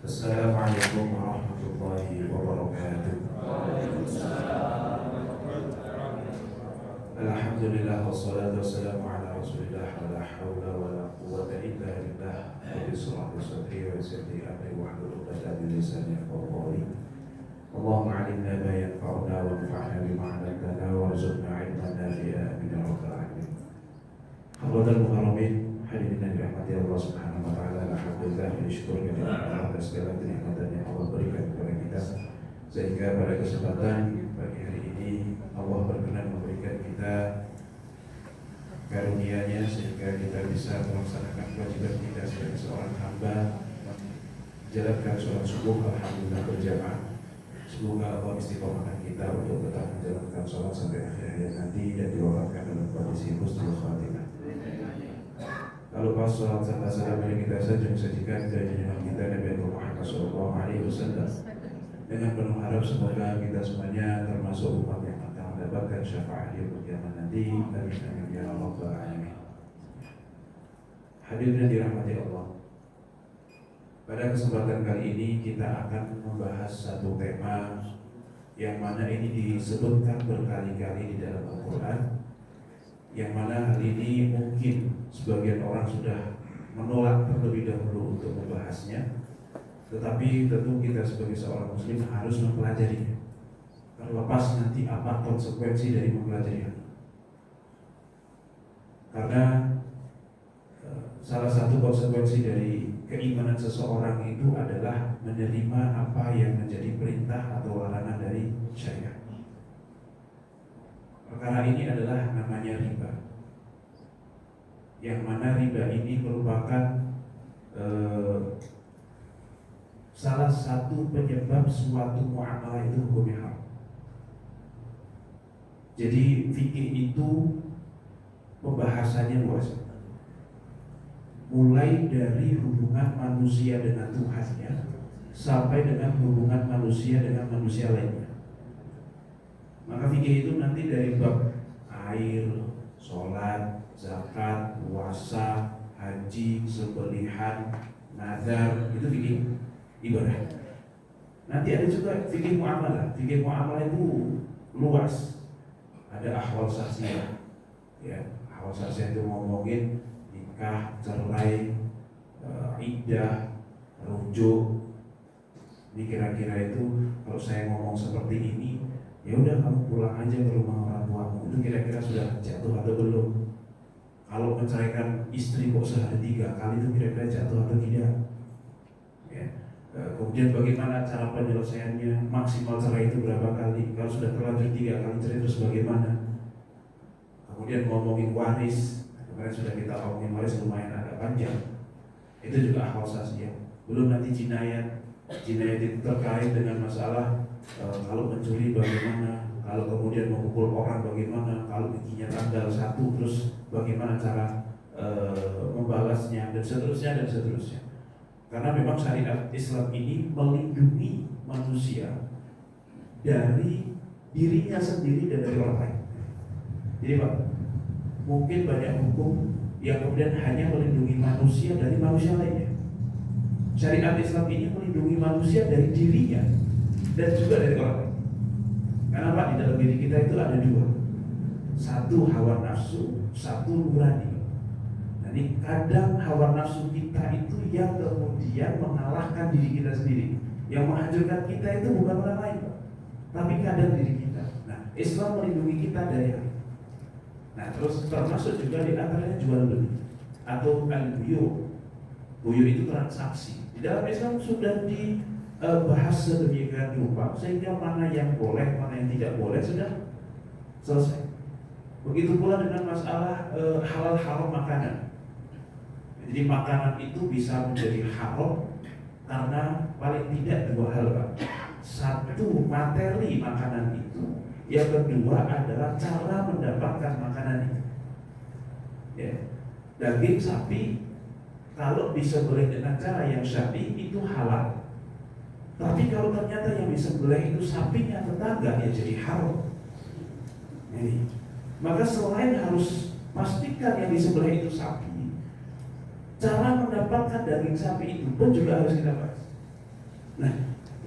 Assalamualaikum warahmatullahi wabarakatuh. Alhamdulillah wassalatu wassalamu ala Rasulillah wa la haula wa la quwwata illa billah. Rabbi shrah li sadri wa yassir li amri wahlul 'uqdatam min lisani yafqahu qawli. Allahumma 'allimna ma yanfa'una wanfa'na bima 'allamtana warzuqna 'ilman nafi'an amin ya rabbal alamin. Hadirin mukarramin, hadirin yang dirahmati Allah Subhanahu wa taala, alhamdulillah bersyukur kepada Allah atas segala kenikmatan yang Allah berikan kepada kita, sehingga pada kesempatan pagi hari ini Allah berkenan memberikan kita karunia-Nya sehingga kita bisa melaksanakan kewajiban kita sebagai seorang hamba menjalankan sholat subuh alhamdulillah berjamaah. Semoga Allah istiqomahkan kita untuk tetap menjalankan sholat sampai akhir hayat nanti dan diwafatkan dalam kondisi husnul khatimah. Lalu pas sholat serta salam dari kita saja sajikan dari junjungan kita Nabi Muhammad SAW dengan penuh harap semoga kita semuanya termasuk umat yang akan mendapatkan syafaat di kiamat nanti. Amin ya rabbal alamin. Hadirin yang dirahmati Allah, pada kesempatan kali ini kita akan membahas satu tema yang mana ini disebutkan berkali-kali di dalam Al-Quran, yang mana hal ini mungkin sebagian orang sudah menolak terlebih dahulu untuk membahasnya, tetapi tentu kita sebagai seorang muslim harus mempelajarinya. Terlepas nanti apa konsekuensi dari mempelajarinya. Karena salah satu konsekuensi dari keimanan seseorang itu adalah menerima apa yang menjadi perintah atau larangan dari syariat. Perkara ini adalah namanya riba, yang mana riba ini merupakan salah satu penyebab suatu muamalah itu hukumnya haram. Jadi fikih itu pembahasannya luas, mulai dari hubungan manusia dengan Tuhannya sampai dengan hubungan manusia dengan manusia lainnya. Maka fikih itu nanti dari bab air, sholat, zakat, puasa, haji, sembelihan, nazar, itu fikih ibadah. Nanti ada juga fikih muamalah. Fikih muamalah itu luas. Ada ahwal syakhsiyah, ya, ahwal syakhsiyah itu ngomongin nikah, cerai, iddah, rujuk. Ini kira-kira itu kalau saya ngomong seperti ini, ya udah kamu pulang aja ke rumah orang tuamu. Itu kira-kira sudah jatuh atau belum? Kalau menceraikan istri kok sehari 3 kali, itu kira-kira jatuh atau tidak? Ya. Kemudian bagaimana cara penyelesaiannya? Maksimal cerai itu berapa kali? Kalau sudah terlanjur 3 kali cerai terus bagaimana? Kemudian ngomongin waris. Kemarin sudah kita ngomongin waris lumayan agak panjang. Itu juga ahwal syakhsiyah. Belum nanti jinayat. Jinayat itu terkait dengan masalah kalau mencuri bagaimana, kalau kemudian memukul orang bagaimana, kalau giginya tanggal 1 terus bagaimana cara membalasnya, dan seterusnya dan seterusnya. Karena memang syariat Islam ini melindungi manusia dari dirinya sendiri dan dari orang lain. Jadi Pak, mungkin banyak hukum yang kemudian hanya melindungi manusia dari manusia lainnya. Syariat Islam ini melindungi manusia dari dirinya dan juga dari orang lain. Karena Pak, di dalam diri kita itu ada 2. Satu hawa nafsu, satu nurani. Jadi kadang hawa nafsu kita itu yang kemudian mengalahkan diri kita sendiri. Yang menghancurkan kita itu bukan orang lain, Pak, tapi kadang diri kita. Nah, Islam melindungi kita dari hal itu. Nah, terus termasuk juga di antaranya jual beli atau al-buyu. Buyu itu transaksi. Di dalam Islam sudah dibahas sedemikian rupa sehingga mana yang boleh, mana yang tidak boleh sudah selesai. Begitu pula dengan masalah halal haram makanan. Jadi makanan itu bisa menjadi haram karena paling tidak 2 hal, Pak. Satu, materi makanan itu. Yang kedua adalah cara mendapatkan makanan itu. Ya. Daging sapi kalau disembelih dengan cara yang syar'i itu halal. Tapi kalau ternyata yang disembelih itu sapinya tetangga, ya jadi haram. Jadi, maka selain harus pastikan yang disembelih itu sapi, cara mendapatkan daging sapi itu pun juga harus kita bahas. Nah,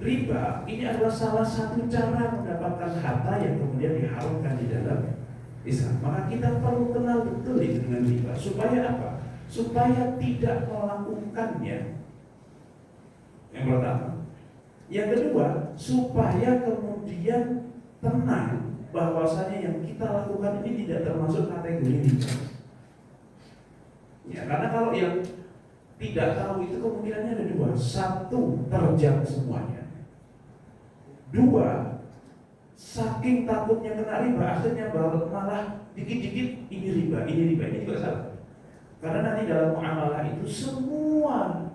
riba ini adalah salah satu cara mendapatkan harta yang kemudian diharamkan di dalam Islam. Maka kita perlu kenal betul dengan riba. Supaya apa? Supaya tidak melakukannya. Yang pertama. Yang kedua, supaya kemudian tenang bahwasanya yang kita lakukan ini tidak termasuk kategori riba. Ya, karena kalau yang tidak tahu itu kemungkinannya ada dua. Satu, terjang semuanya. Dua, saking takutnya kena riba, akhirnya malah dikit-dikit ini riba, ini juga salah. Karena nanti dalam muamalah itu semua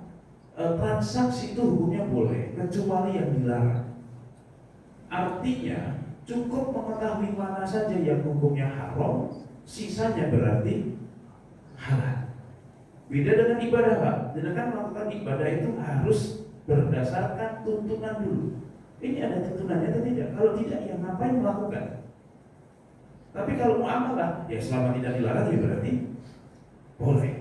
transaksi itu hukumnya boleh, kecuali yang dilarang. Artinya cukup mengetahui mana saja yang hukumnya haram, sisanya berarti halal. Beda dengan ibadah, Pak. Dengan melakukan ibadah itu harus berdasarkan tuntunan dulu. Ini ada tuntunannya atau tidak? Kalau tidak, ya ngapain melakukan? Tapi kalau muamalah, ya selama tidak dilarang ya berarti boleh.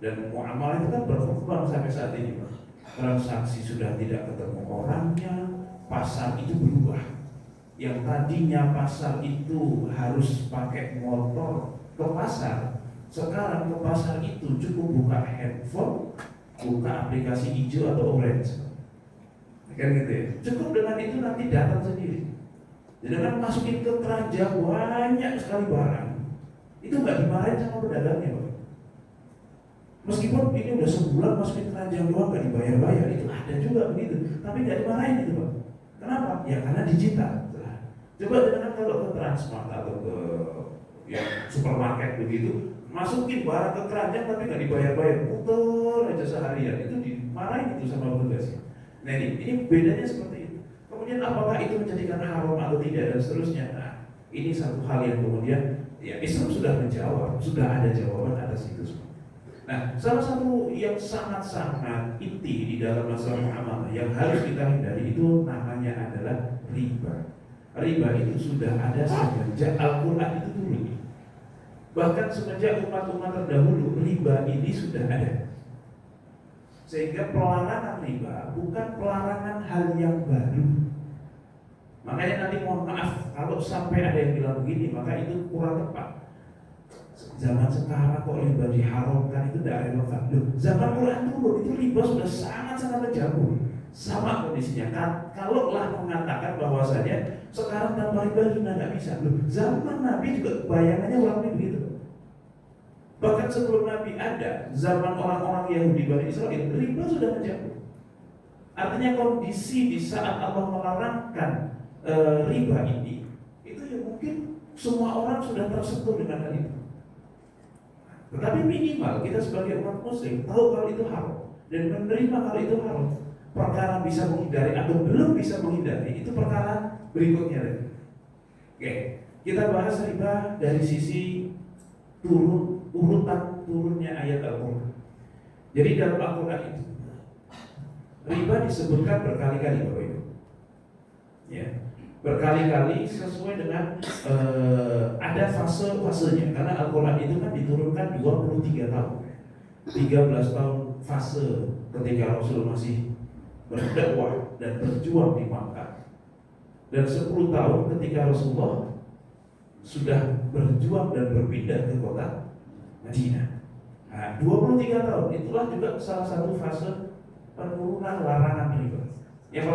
Dan muamalah itu kan berkembang sampai saat ini, Pak. Transaksi sudah tidak ketemu orangnya, pasar itu berubah. Yang tadinya pasar itu harus pakai motor ke pasar, sekarang ke pasar itu cukup buka handphone, buka aplikasi hijau atau orange, kan gitu ya. Cukup dengan itu nanti datang sendiri. Jadi kan masukin ke keranjang banyak sekali barang, itu nggak dimarahin sama pedagangnya, Pak. Meskipun ini udah sebulan masukin keranjang doang nggak dibayar-bayar, itu ada juga begitu, tapi nggak dimarahin itu, Pak. Kenapa? Ya karena digital. Coba dengan kalau ke Transmart atau ke ya supermarket begitu, masukin barang ke keranjang tapi nggak dibayar-bayar, puter aja seharian, itu dimarahin itu sama petugasnya. Nah ini bedanya seperti itu. Kemudian apakah itu menjadikan haram atau tidak dan seterusnya. Nah ini satu hal yang kemudian ya Islam sudah menjawab, sudah ada jawaban atas itu semua. Nah salah satu yang sangat-sangat inti di dalam masalah muamalah yang harus kita hindari itu namanya adalah riba. Riba itu sudah ada semenjak Al-Quran itu turun. Bahkan semenjak umat-umat terdahulu riba ini sudah ada. Sehingga pelarangan riba bukan pelarangan hal yang baru. Makanya nanti mohon maaf kalau sampai ada yang bilang begini, maka itu kurang tepat. Zaman sekarang kok riba diharamkan itu tidak relevan. Loh, zaman Quran turun itu riba sudah sangat-sangat menjamur. Sama kondisinya. Kalau lah mengatakan bahwasanya sekarang tanpa riba sudah nggak bisa. Loh, zaman Nabi juga bayangannya orang ini begitu. Bahkan sebelum Nabi ada, zaman orang-orang Yahudi Bani Israel, riba sudah menjamur. Artinya kondisi di saat Allah melarangkan riba ini, itu ya mungkin semua orang sudah tersentuh dengan hal itu. Tetapi minimal kita sebagai umat Muslim tahu kalau itu haram dan menerima kalau itu haram. Perkara bisa menghindari atau belum bisa menghindari itu perkara berikutnya. Oke, kita bahas riba dari sisi urutan turunnya ayat Al-Quran. Jadi dalam Al-Quran itu riba disebutkan berkali-kali, Bapak Ibu. Ya, berkali-kali sesuai dengan ada fase-fasenya. Karena Al-Quran itu kan diturunkan 23 tahun, 13 tahun fase ketika Rasul masih berdakwah dan berjuang di Makkah, dan 10 tahun ketika Rasulullah sudah berjuang dan berpindah ke kota Madinah. Nah, 23 tahun itulah juga salah satu fase penurunan larangan riba. Yang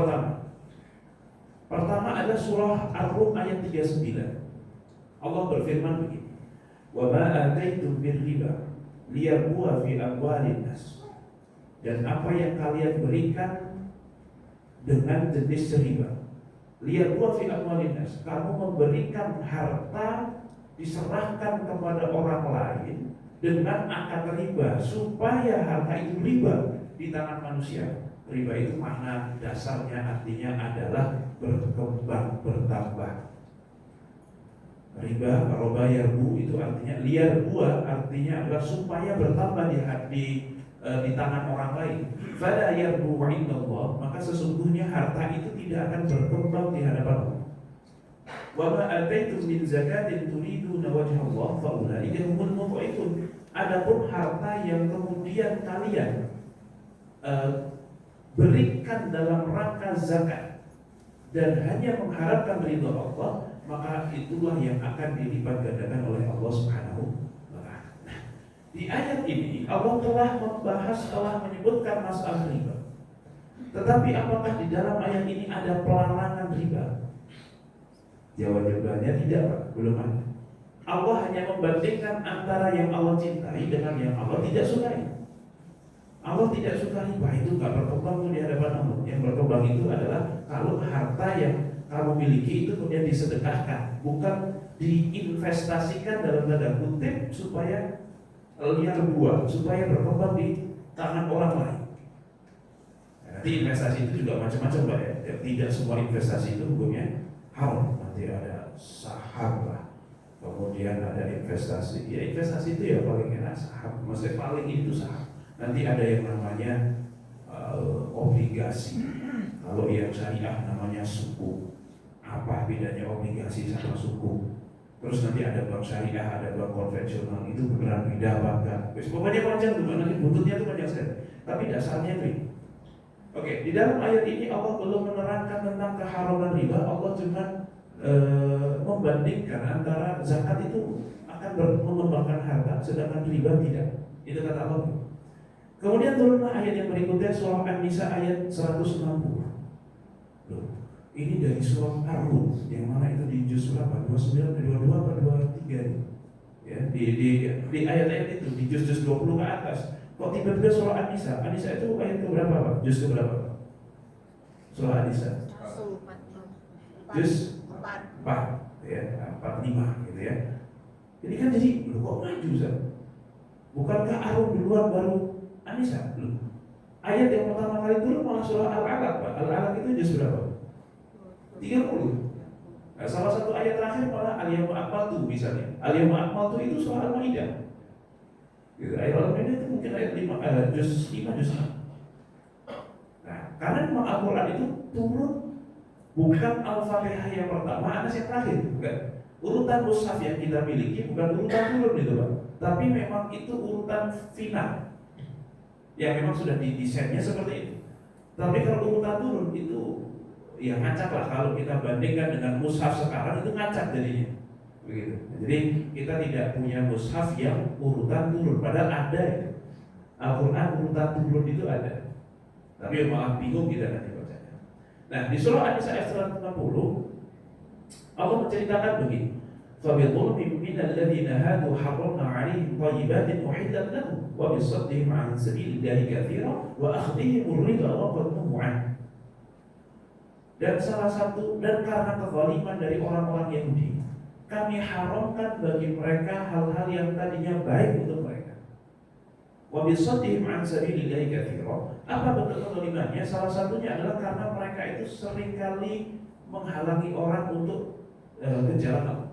pertama ada surah Ar-Rum ayat 39. Allah berfirman begini, "Wa ma ataitum bir riba liyarbu'a fi amwalin nas." Dan apa yang kalian berikan dengan jenis riba, liyarbu'a fi amwalin nas, kamu memberikan harta diserahkan kepada orang lain dengan akad riba supaya harta itu riba di tangan manusia. Riba itu makna dasarnya artinya adalah berkembang, bertambah. Riba, roba yarbu itu artinya liar buah, artinya adalah supaya bertambah di tangan orang lain. Fala yarbu indallah, maka sesungguhnya harta itu tidak akan berkembang di hadapan Allah. Wa ma ataitum min zakatin turiduna wajha Allah fa ulaika humul mudhifun. Adapun harta yang kemudian kalian berikan dalam rangka zakat dan hanya mengharapkan ridho Allah, maka itulah yang akan dilipat gandakan oleh Allah Subhanahu wa Ta'ala. Nah, di ayat ini Allah telah menyebutkan masalah riba. Tetapi apakah di dalam ayat ini ada pelarangan riba? Jawabannya tidak, Pak. Belum ada. Allah hanya membandingkan antara yang Allah cintai dengan yang Allah tidak sukai. Allah tidak suka riba, itu gak berkembang di hadapan Allah. Yang berkembang itu adalah kalau harta yang kamu miliki itu kemudian disedekahkan, bukan diinvestasikan dalam tanda kutip supaya liar buah, supaya berkembang di tangan orang lain. Nanti investasi itu juga macam-macam, Pak, ya. Tidak semua investasi itu hukumnya haram. Nanti ada saham lah, kemudian ada investasi. Ya investasi itu ya paling enak saham, maksudnya paling itu saham. Nanti ada yang namanya obligasi. Kalau yang syariah namanya suku. Apa bedanya obligasi sama suku? Terus nanti ada bank syariah, ada bank konvensional. Itu beneran beda apa enggak? Pokoknya panjang tuh, nanti buntutnya tuh panjang sekali. Tapi dasarnya itu. Oke, di dalam ayat ini Allah belum menerangkan tentang keharaman riba. Allah cuma membandingkan antara zakat itu akan mengembangkan harta, sedangkan riba tidak. Itu kata Allah. Kemudian turunlah ayat yang berikutnya, surah An-Nisa ayat 160. Loh, ini dari surah Ar-Rum, yang mana itu di juz berapa? 29, 22 atau 23 ini? Ya, di ayat-ayat itu, di juz 20 ke atas. Kok tiba-tiba surah An-Nisa? An-Nisa itu ayat ke berapa, Pak? Juz ke berapa, Pak? Surah An-Nisa juz 4, ya, 45 gitu ya. Ini kan jadi, loh kok maju, Ustaz? Bukankah Ar-Rum duluan baru An-Nisa? Ayat yang pertama kali turun malah surah Al-Alaq, Pak. Al-Alaq itu juz berapa? 30. Nah, salah satu ayat terakhir malah Al-Yawma Akmaltu misalnya. Al-Yawma Akmaltu itu surah Al-Maidah. Gitu. Ayat Al-Maidah itu mungkin ayat 5, juz 5, juz 6. Nah, karena memang Al-Quran itu turun bukan Al-Fatihah yang pertama, Anas yang terakhir, bukan. Urutan mushaf yang kita miliki bukan urutan turun itu, Pak. Tapi memang itu urutan final. Ya memang sudah didesainnya seperti itu. Tapi kalau urutan turun itu ya ngacak lah. Kalau kita bandingkan dengan mushaf sekarang itu ngacak jadinya. Begitu. Jadi kita tidak punya mushaf yang urutan turun. Padahal ada ya. Al-Quran urutan turun itu ada. Tapi malah bingung kita nanti bacanya. Nah di surah An-Nisa ayat 160 Allah menceritakan begini. فَبِظُلْمٍ مِّنَ الَّذِينَ هَادُوا حَرَّمْنَا عَلَيْهِمْ طَيِّبَاتٍ أُحِلَّتْ لَهُمْ وَبِصَدِّهِمْ عَنْ سَبِيلِ اللَّهِ كَثِيرًا وَأَخْذِهِمُ الرِّبَا وَقَدْ نُهُوا عَنْهُ. Dan salah satu, dan karena kezaliman dari orang-orang Yahudi, kami haramkan bagi mereka hal-hal yang tadinya baik untuk mereka. وَبِصَدِّهِمْ عَنْ سَبِيلِ اللَّهِ كَثِيرًا. Apa bentuk kezalimannya? Salah satunya adalah karena mereka itu seringkali menghalangi orang untuk ke jalan Allah.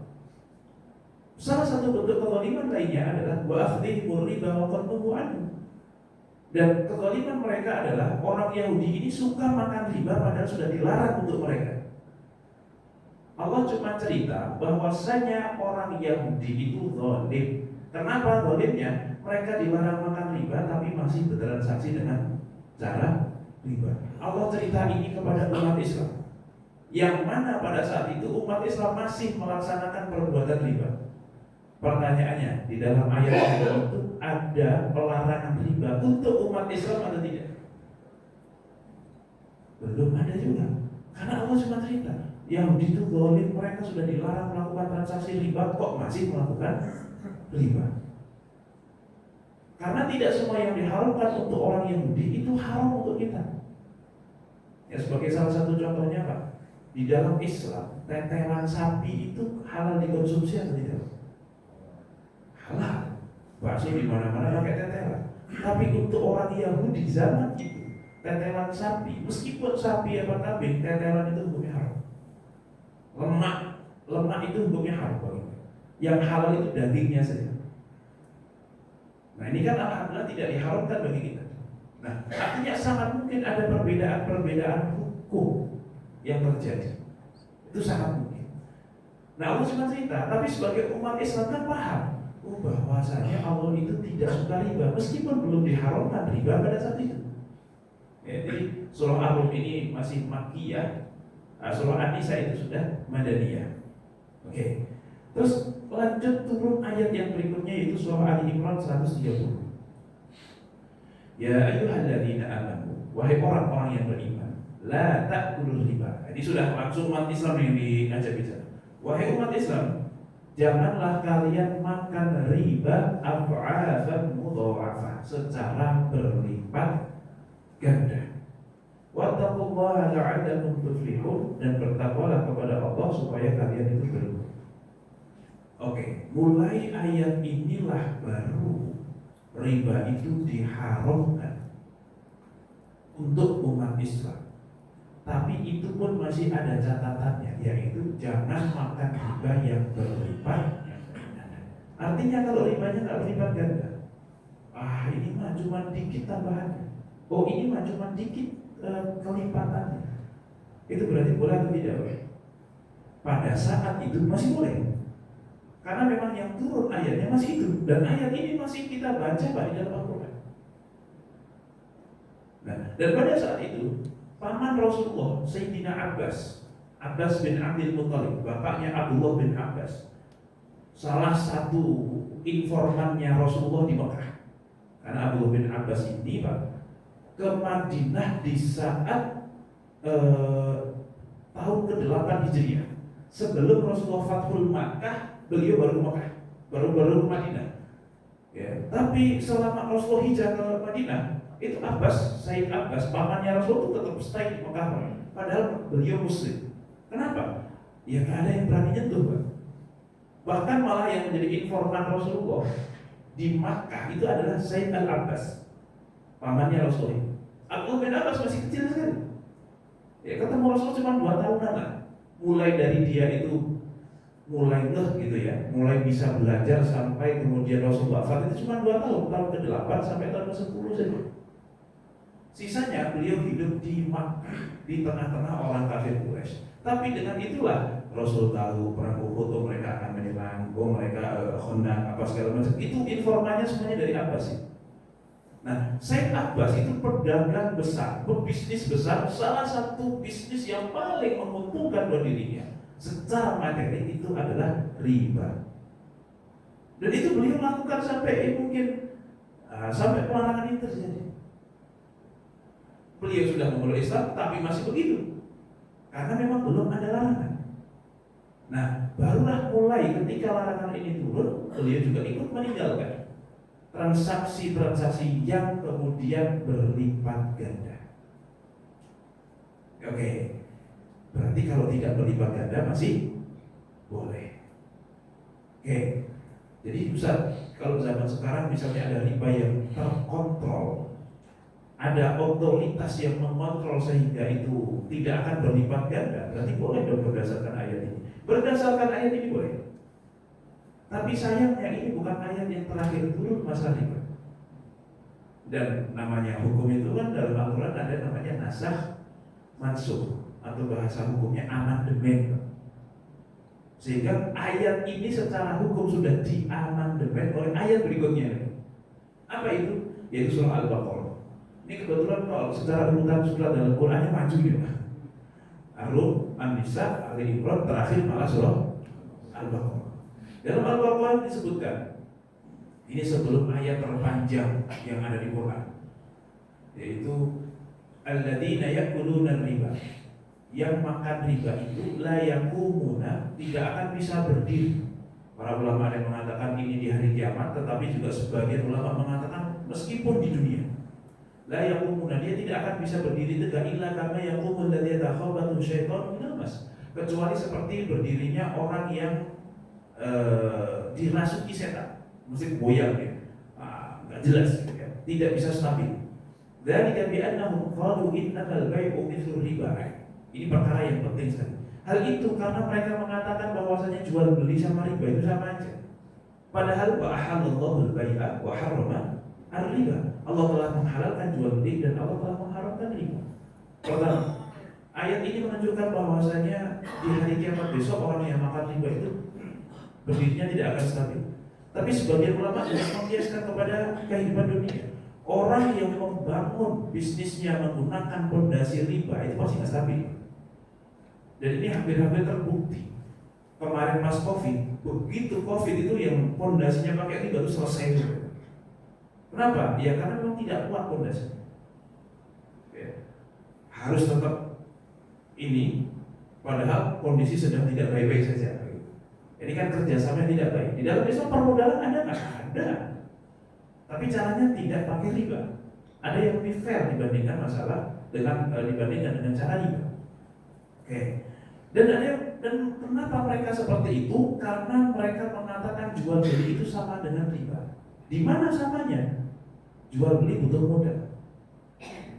Salah satu bentuk kezaliman lainnya adalah wa'akhdhihimur riba wa qad nuhu anhu. Dan kezaliman mereka adalah orang Yahudi ini suka makan riba padahal sudah dilarang untuk mereka. Allah cuma cerita bahwasanya orang Yahudi itu zalim. Kenapa zalimnya? Mereka dilarang makan riba tapi masih bertransaksi dengan cara riba. Allah cerita ini kepada umat Islam, yang mana pada saat itu umat Islam masih melaksanakan perbuatan riba. Pertanyaannya, di dalam ayat itu ada pelarangan riba untuk umat Islam atau tidak? Belum ada juga. Karena Allah cuma cerita, Yahudi itu zalim, mereka sudah dilarang melakukan transaksi riba, kok masih melakukan riba? Karena tidak semua yang diharamkan untuk orang Yahudi itu haram untuk kita. Ya sebagai salah satu contohnya, Pak, di dalam Islam tetelan sapi itu halal dikonsumsi atau tidak? Halal. Bakso di mana-mana pakai tetelan. Tapi untuk orang Yahudi zaman itu, tetelan sapi, meskipun sapi apa kambing, tetelan itu hukumnya haram. Lemak itu hukumnya haram. Yang halal itu dagingnya saja. Nah ini kan alhamdulillah tidak diharamkan bagi kita. Nah artinya sangat mungkin ada perbedaan hukum yang terjadi. Itu sangat mungkin. Nah Allah cuma cerita, tapi sebagai umat Islam kan paham bahwasanya Allah itu tidak suka riba, meskipun belum diharamkan riba pada saat itu. Ya, jadi surah Ar-Rum ini masih Makkiyah, surah An-Nisa itu sudah Madaniyah. Oke. Terus lanjut turun ayat yang berikutnya yaitu surah Ali Imran 130. Ya ayyuhalladzina amanu, wahai orang-orang yang beriman, la ta'kulur riba. Ini sudah langsung umat Islam yang diajak bicara. Wahai umat Islam, janganlah kalian makan riba adha'afan mudha'afah, secara berlipat ganda. Wattaqullaha la'allakum tuflihun, dan bertakwalah kepada Allah supaya kalian itu beruntung. Oke, mulai ayat inilah baru riba itu diharamkan untuk umat Islam. Tapi itu pun masih ada catatannya, yaitu jangan makan riba yang berlipat. Artinya kalau ribanya nggak berlipat ganda, ini mah cuma dikit tambahannya. Oh, ini mah cuma dikit kelipatannya. Itu berarti boleh atau tidak boleh? Pada saat itu masih boleh. Karena memang yang turun ayatnya masih itu, dan ayat ini masih kita baca Pak di dalam Al-Quran. Nah, dan pada saat itu paman Rasulullah Sayyidina Abbas bin Abdul Muttalib, bapaknya Abdullah bin Abbas, salah satu informannya Rasulullah di Mekah. Karena Abdullah bin Abbas ini Pak ke Madinah di saat tahun ke-8 Hijriah, sebelum Rasulullah Fathul Makkah. Beliau baru ke Mekah, baru ke Madinah. Ya, tapi selama Rasulullah hijrah ke Madinah, itu Sayyid Abbas, pamannya Rasulullah itu tetap stay di Mekah, padahal beliau Muslim. Kenapa? Ya nggak ada yang berani nyentuh, Pak. Bahkan malah yang menjadi informan Rasulullah di Makkah itu adalah Sayyid Al-Abbas, pamannya Rasulullah. Abdullah bin Abbas masih kecil sekali. Ya, ketemu Rasulullah cuma 2 tahunan lah. Mulai dari dia itu mulai gitu ya, mulai bisa belajar sampai kemudian Rasulullah wafat itu cuma 2 tahun ke-8 sampai tahun ke-10 saja. Sisanya beliau hidup di Makkah, di tengah-tengah orang kafir Quraisy. Tapi dengan itulah Rasul tahu perang Uhud mereka akan menyerang, mereka Khandaq apa segala macam. Itu informasinya semuanya dari Abbas sih. Nah, Sayyid Abbas itu pedagang besar, pebisnis besar, salah satu bisnis yang paling menguntungkan buat dirinya secara materi itu adalah riba. Dan itu beliau lakukan sampai mungkin sampai pelarangan ini terjadi. Beliau sudah memeluk Islam tapi masih begitu, karena memang belum ada larangan. Nah, barulah mulai ketika larangan ini turun, beliau juga ikut meninggalkan transaksi-transaksi yang kemudian berlipat ganda. Oke. Berarti kalau tidak berlipat ganda masih boleh. Oke. Jadi Ustaz, kalau zaman sekarang misalnya ada riba yang terkontrol, ada otoritas yang mengontrol sehingga itu tidak akan berlipat ganda, berarti boleh dong berdasarkan ayat ini. Berdasarkan ayat ini boleh. Tapi sayangnya ini bukan ayat yang terakhir turun masalah riba. Dan namanya hukum itu kan dalam Al-Quran ada namanya nasakh mansukh, atau bahasa hukumnya amandemen. Sehingga ayat ini secara hukum sudah diamandemen oleh ayat berikutnya. Apa itu? Yaitu surah Al-Baqarah. Ini kebetulan kalau secara urutan surat dalam Qurannya maju ya Pak. Ar-Rum, An-Nisa, Ali Imran, terakhir malah surah Al-Baqarah. Dalam Al-Baqarah disebutkan, ini sebelum ayat terpanjang yang ada di Quran, yaitu alladzina ya'kuluna riba, yang makan riba itu la yaqumuna, tidak akan bisa berdiri. Para ulama ada yang mengatakan ini di hari kiamat, tetapi juga sebagian ulama mengatakan meskipun di dunia. La yaqumuna, dia tidak akan bisa berdiri tegak illa kama yaqumul ladzi yatakhabbathu syaitan minal mas, kecuali seperti berdirinya orang yang dirasuki setan, mesti goyang ya. Enggak jelas ya. Tidak bisa stabil. Dzalika bi annahum qalu innamal bai'u mithlu riba. Ini perkara yang penting sekali. Hal itu karena mereka mengatakan bahwasanya jual beli sama riba itu sama aja. Padahal wa ahallallahu al-bai'a wa harrama ar-riba. Allah telah menghalalkan jual beli dan Allah telah mengharamkan riba. Pertama, ayat ini menunjukkan bahwasanya di hari kiamat besok orang yang makan riba itu berdirinya tidak akan stabil. Tapi sebagian ulama juga mengkiaskan kepada kehidupan dunia. Orang Orang yang membangun bisnisnya menggunakan fondasi riba itu pasti nggak stabil. Dan ini hampir-hampir terbukti. Kemarin pas COVID, begitu COVID itu yang fondasinya pakai riba itu selesai. Kenapa? Ya karena memang tidak kuat fondasinya. Ya. Harus tetap ini, padahal kondisi sedang tidak baik-baik saja. Ini kan kerjasama tidak baik. Di dalam Islam permodalan ada nggak? Ada. Tapi caranya tidak pakai riba. Ada yang lebih fair dibandingkan dibandingkan dengan cara riba. Oke. Dan kenapa mereka seperti itu? Karena mereka mengatakan jual beli itu sama dengan riba. Di mana samanya? Jual beli butuh modal.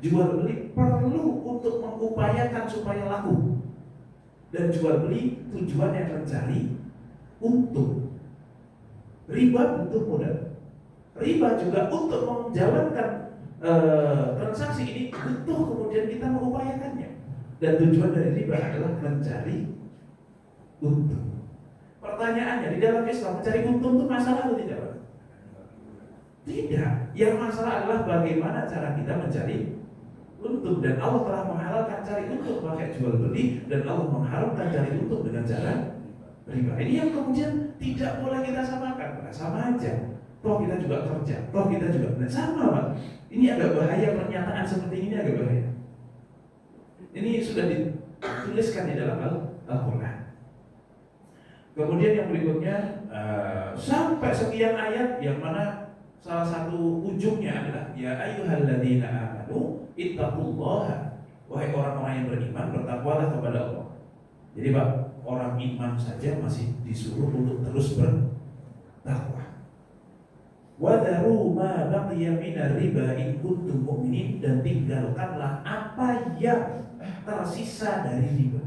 Jual beli perlu untuk mengupayakan supaya laku. Dan jual beli tujuannya mencari untung. Riba butuh modal. Riba juga untuk menjalankan transaksi ini butuh kemudian kita mengupayakannya. Dan tujuan dari riba adalah mencari untung. Pertanyaannya, di dalam Islam mencari untung itu masalah atau tidak? Tidak. Yang masalah adalah bagaimana cara kita mencari untung. Dan Allah telah menghalalkan cari untung pakai jual beli, dan Allah mengharamkan cari untung dengan cara riba. Ini yang kemudian tidak boleh kita samakan. Sama aja. Toh kita juga kerja, toh kita juga sama, Pak. Ini agak bahaya, pernyataan seperti ini agak bahaya. Ini sudah dituliskan di dalam Al-Quran. Kemudian yang berikutnya sampai sekian ayat yang mana salah satu ujungnya adalah ya ayyuhalladzina amanu ittaqullaha, wahai orang-orang yang beriman, bertakwalah kepada Allah. Jadi Pak, orang iman saja masih disuruh untuk terus bertakwa. Wadharu ma baqiya minar riba in kuntum mu'minin, dan tinggalkanlah apa yang tersisa dari riba.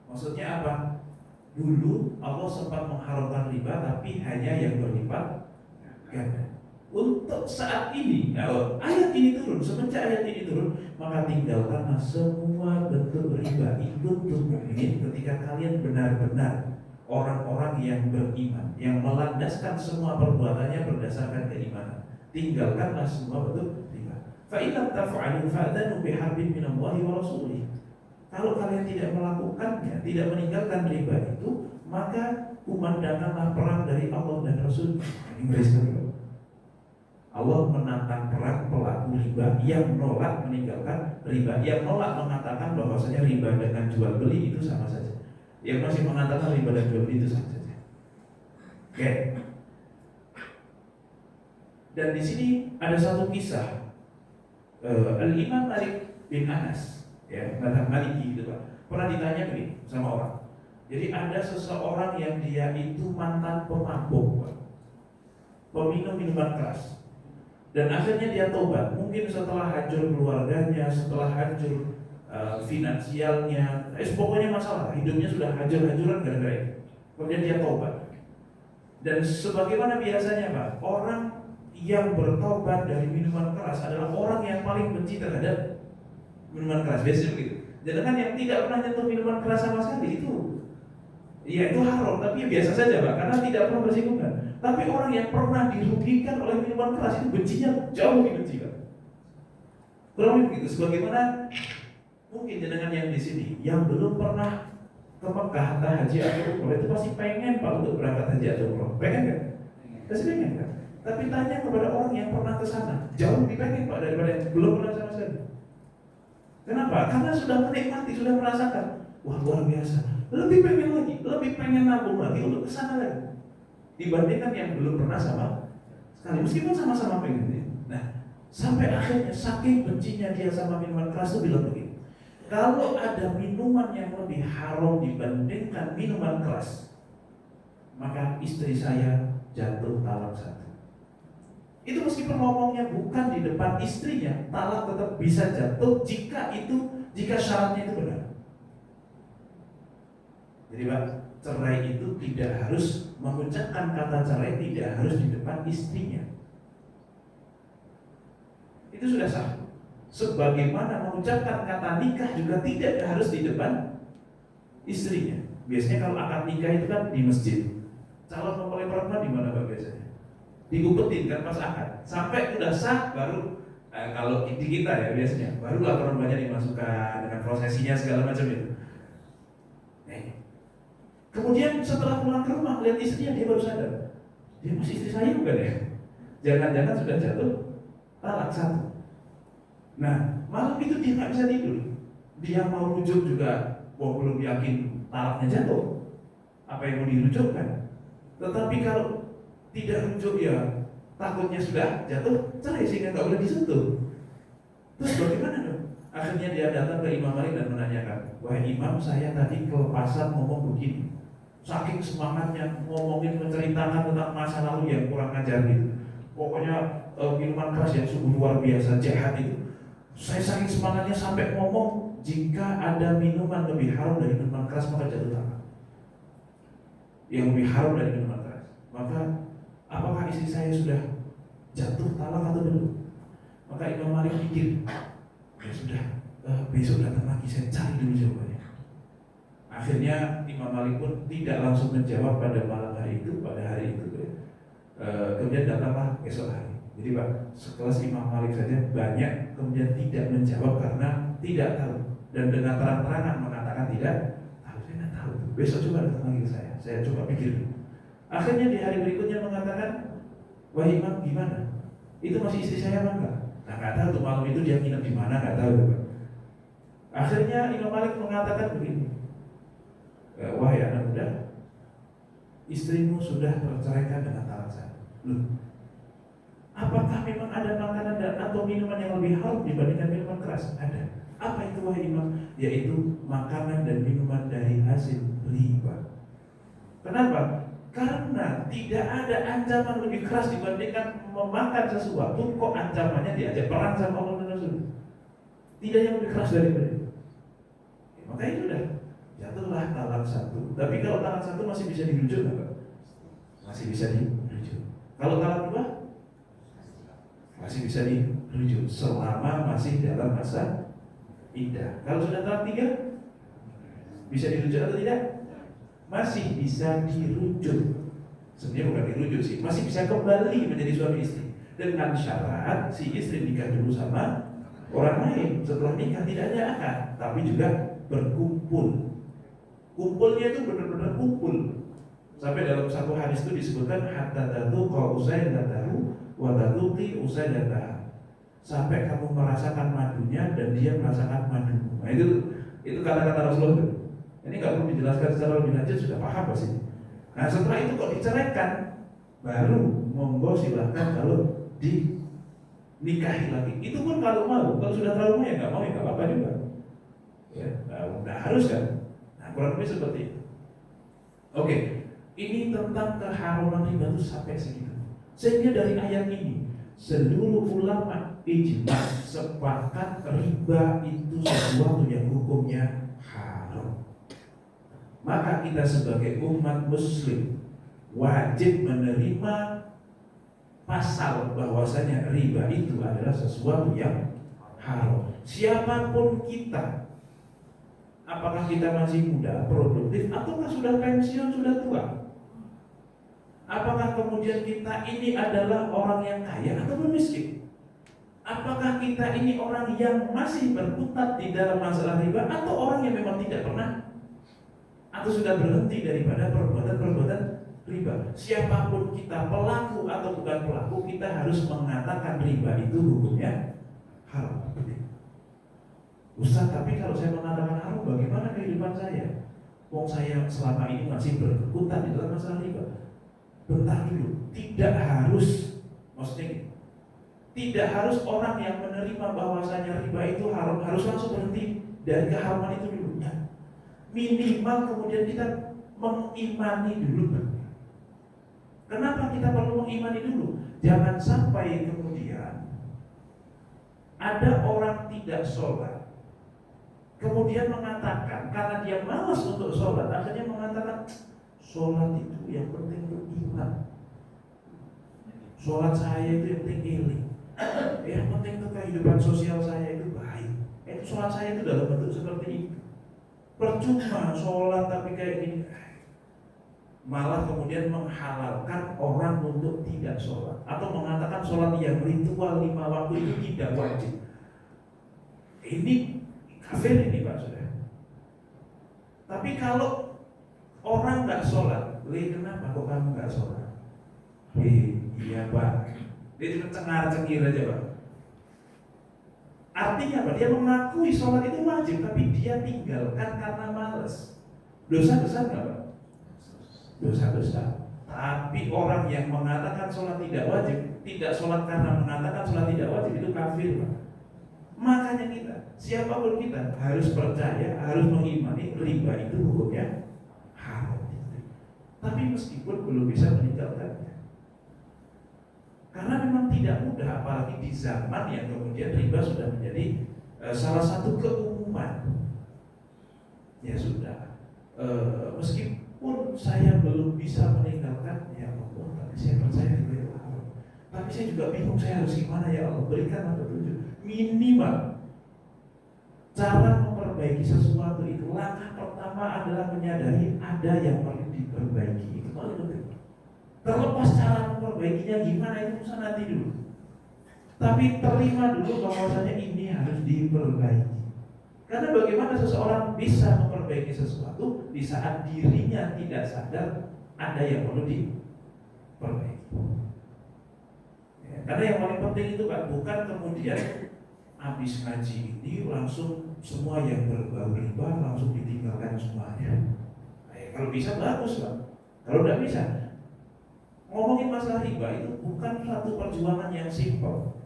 Maksudnya apa? Dulu Allah sempat mengharamkan riba, tapi hanya yang berlipat ganda. Untuk saat ini, kalau ayat ini turun, semenjak ayat ini turun, maka tinggalkanlah semua bentuk riba in kuntum mu'minin, ketika kalian benar-benar orang-orang yang beriman, yang melandaskan semua perbuatannya berdasarkan keimanan. Tinggalkanlah semua bentuk riba. Fa in lam taf'alu fa'dhanu biharbin minallahi wa rasulih. Kalau kalian tidak melakukannya, tidak meninggalkan riba itu, maka kumandangkanlah perang dari Allah dan Rasul. Ini ngeri sekali. Allah menantang perang pelaku riba yang menolak meninggalkan riba, yang menolak mengatakan bahwasanya riba dengan jual beli itu sama saja, yang masih mengatakan riba dan jual beli itu sama saja. Oke. Dan di sini ada satu kisah. Al-Imam Malik bin Anas, ya, mazhab Maliki gitu Pak, pernah ditanya begini sama orang. Jadi ada seseorang yang dia itu mantan pemabuk, Pak, peminum minuman keras, dan akhirnya dia tobat. Mungkin setelah hancur keluarganya, setelah hancur finansialnya, pokoknya masalah hidupnya sudah hancur-hancuran gara-gara itu. Kemudian dia tobat. Dan sebagaimana biasanya Pak, orang yang bertobat dari minuman keras adalah orang yang paling benci terhadap minuman keras. Biasanya begitu. Jangan yang tidak pernah nyentuh minuman keras sama sekali itu, ya itu haram, tapi biasa saja Pak, karena tidak pernah bersinggungan. Tapi orang yang pernah dirugikan oleh minuman keras itu bencinya jauh lebih benci Pak. Kurang lebih begitu. Sebagaimana mungkin jenengan yang di sini yang belum pernah ke Mekah entah haji atau umroh, itu pasti pengen Pak untuk berangkat haji atau umroh. Pengen kan? Pasti pengen kan? Tapi tanya kepada orang yang pernah ke sana, jauh lebih pengen Pak daripada yang belum pernah sama sekali. Kenapa? Karena sudah menikmati, sudah merasakan. Wah, luar biasa. Lebih pengen lagi, lebih pengen nabung lagi untuk ke sana lagi dibandingkan yang belum pernah sama sekali, meskipun sama-sama pengen. Nah, sampai akhirnya saking bencinya dia sama minuman keras itu bilang begini, kalau ada minuman yang lebih haram dibandingkan minuman keras, maka istri saya jatuh talak satu. Itu meskipun ngomongnya bukan di depan istrinya, talak tetap bisa jatuh jika syaratnya itu benar. Jadi Pak, cerai itu tidak harus mengucapkan kata cerai, tidak harus di depan istrinya. Itu sudah sah. Sebagaimana mengucapkan kata nikah juga tidak harus di depan istrinya. Biasanya kalau akad nikah itu kan di masjid. Calon mempelai perempuan di mana Pak biasanya? diumpetin kan pas akad, sampai udah sah baru kalau di kita ya biasanya baru laporan banyak dimasukkan dengan prosesinya segala macam itu. Kemudian setelah pulang ke rumah lihat istrinya, dia baru sadar dia masih istri saya bukan ya, jangan-jangan sudah jatuh talak satu. Nah malam itu dia nggak bisa tidur, dia mau rujuk juga belum yakin talaknya jatuh, apa yang mau dirujukkan. Tetapi kalau tidak rujuk ya takutnya sudah jatuh cerai sehingga nggak boleh disentuh. Terus bagaimana dong? Akhirnya dia datang ke Imam Malik dan menanyakan, wahai Imam, saya tadi kelepasan ngomong begini, saking semangatnya ngomongin menceritakan tentang masa lalu yang kurang ajar gitu. Pokoknya minuman keras yang sungguh luar biasa jahat itu. Saya saking semangatnya sampai ngomong jika ada minuman lebih harum dari minuman keras maka jatuh talak. Yang lebih harum dari minuman keras. Maka apakah istri saya sudah jatuh talak atau belum? Maka Imam Malik pikir, ya sudah, besok datang lagi saya cari dulu jawabannya. Akhirnya Imam Malik pun tidak langsung menjawab pada malam hari itu, pada hari itu. Kemudian datanglah esok hari. Jadi Pak, sekelas Imam Malik saja banyak kemudian tidak menjawab karena tidak tahu dan dengan terang-terangan mengatakan tidak tahu. Saya tidak tahu. Besok coba datang lagi ke saya coba pikir dulu. Akhirnya di hari berikutnya mengatakan, wah Imam gimana? Itu masih istri saya apa enggak? Nah nggak tahu tuh malam itu dia nginep di mana nggak tahu Pak. Akhirnya Imam Malik mengatakan begini, wahai anak muda, istrimu sudah terceraikan dengan talak satu. Loh, apakah memang ada makanan dan atau minuman yang lebih harum dibandingkan minuman keras? Ada. Apa itu wahai Imam? Yaitu makanan dan minuman dari hasil riba. Kenapa? Karena tidak ada ancaman lebih keras dibandingkan memakan sesuatu kok ancamannya diajak perang sama Allah dan Rasul. Tidak yang lebih keras daripada itu. Maka itu sudah jatuhlah talak satu. Tapi kalau talak satu masih bisa dirujuk nggak? Masih bisa dirujuk. Kalau talak dua masih bisa dirujuk selama masih dalam masa iddah. Kalau sudah talak tiga bisa dirujuk atau tidak? Masih bisa dirujuk. Sebenarnya bukan dirujuk sih, masih bisa kembali menjadi suami istri dengan syarat si istri nikah dulu sama orang lain. Setelah nikah tidak hanya akad, tapi juga berkumpul. Kumpulnya itu benar-benar kumpul. Sampai dalam satu hadis itu disebutkan hatta tatu kau usai datahu wa tatuti usai datah. Sampai kamu merasakan madunya dan dia merasakan madumu. Nah itu kata-kata Rasulullah. Ini nggak perlu dijelaskan secara lebih lanjut, sudah paham pasti. Nah setelah itu kok diceraikan, baru monggo silahkan kalau dinikahi lagi. Itu pun kalau mau, kalau sudah terlalu mau ya nggak mau ya nggak apa-apa juga. Ya, nggak harus kan. Nah kurang lebih seperti itu. Oke, ini tentang keharuman riba itu sampai segitu. Sehingga dari ayat ini seluruh ulama ijma sepakat riba itu sesuatu yang hukumnya haram. Maka kita sebagai umat muslim wajib menerima pasal bahwasanya riba itu adalah sesuatu yang haram. Siapapun kita, apakah kita masih muda, produktif, ataukah sudah pensiun, sudah tua? Apakah kemudian kita ini adalah orang yang kaya atau miskin? Apakah kita ini orang yang masih berkutat di dalam masalah riba atau orang yang memang tidak pernah atau sudah berhenti daripada perbuatan-perbuatan riba? Siapapun kita, pelaku atau bukan pelaku, kita harus mengatakan riba itu hukumnya haram. Ustaz, tapi kalau saya mengatakan haram, bagaimana kehidupan saya? Wong saya selama ini masih berkutat di dalam masalah riba. Bentar dulu, tidak harus, maksudnya tidak harus orang yang menerima bahwasanya riba itu haram harus langsung berhenti dari keharaman itu dulu. Ya. Minimal kemudian kita mengimani dulu. Kenapa kita perlu mengimani dulu? Jangan sampai kemudian ada orang tidak sholat, kemudian mengatakan karena dia malas untuk sholat, akhirnya mengatakan sholat itu yang penting beriman. Sholat saya itu yang penting iling. Yang penting itu kehidupan sosial saya itu baik. Itu sholat saya itu dalam bentuk seperti itu. Percuma sholat tapi kayak gini. malah kemudian menghalalkan orang untuk tidak sholat, atau mengatakan sholat yang ritual 5 waktu itu tidak wajib. Ini kafir ini Pak Saudara. Tapi kalau orang nggak sholat, kenapa kok kamu nggak sholat? Iya Pak, dia cuma cengar-cengir aja Pak. Artinya apa? Dia mengakui sholat itu wajib, tapi dia tinggalkan karena malas. Dosa besar nggak Pak? Dosa besar. Tapi orang yang mengatakan sholat tidak wajib, tidak sholat karena mengatakan sholat tidak wajib, itu kafir Pak. Makanya kita, siapapun kita, harus percaya, harus mengimani riba itu hukumnya haram. Tapi meskipun belum bisa meninggalkannya, karena memang tidak mudah, apalagi di zaman yang kemudian riba sudah menjadi salah satu keumuman. Ya sudah, meskipun saya belum bisa meninggalkan, ya Allah, tapi saya percaya riba itu haram. Tapi saya juga bingung, saya harus gimana ya Allah, berikan petunjuk. Minimal cara memperbaiki sesuatu itu, langkah pertama adalah menyadari ada yang perlu diperbaiki. Itu paling penting. Terlepas cara memperbaikinya gimana, itu urusan nanti dulu. Tapi terima dulu bahwasanya ini harus diperbaiki. Karena bagaimana seseorang bisa memperbaiki sesuatu di saat dirinya tidak sadar ada yang perlu diperbaiki. Ya, karena yang paling penting itu Pak, bukan kemudian habis ngaji ini langsung semua yang berbau riba langsung ditinggalkan semuanya. Kalau bisa bagus Pak. Kalau tidak bisa, ngomongin masalah riba itu bukan satu perjuangan yang simpel,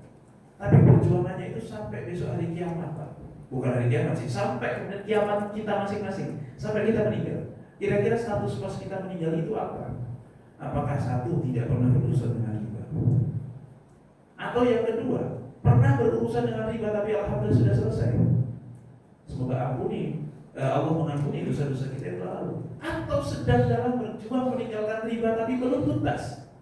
tapi perjuangannya itu sampai besok hari kiamat Pak. Bukan hari kiamat sih, sampai kemudian kiamat kita masing-masing, sampai kita meninggal. Kira-kira status pas kita meninggal itu apa? Apakah satu, tidak pernah berurusan dengan riba, atau yang kedua, pernah berurusan dengan riba tapi alhamdulillah sudah selesai? Semoga Allah mengampuni dosa-dosa kita yang lalu. Atau sedang dalam berjuang meninggalkan riba tapi belum tuntas.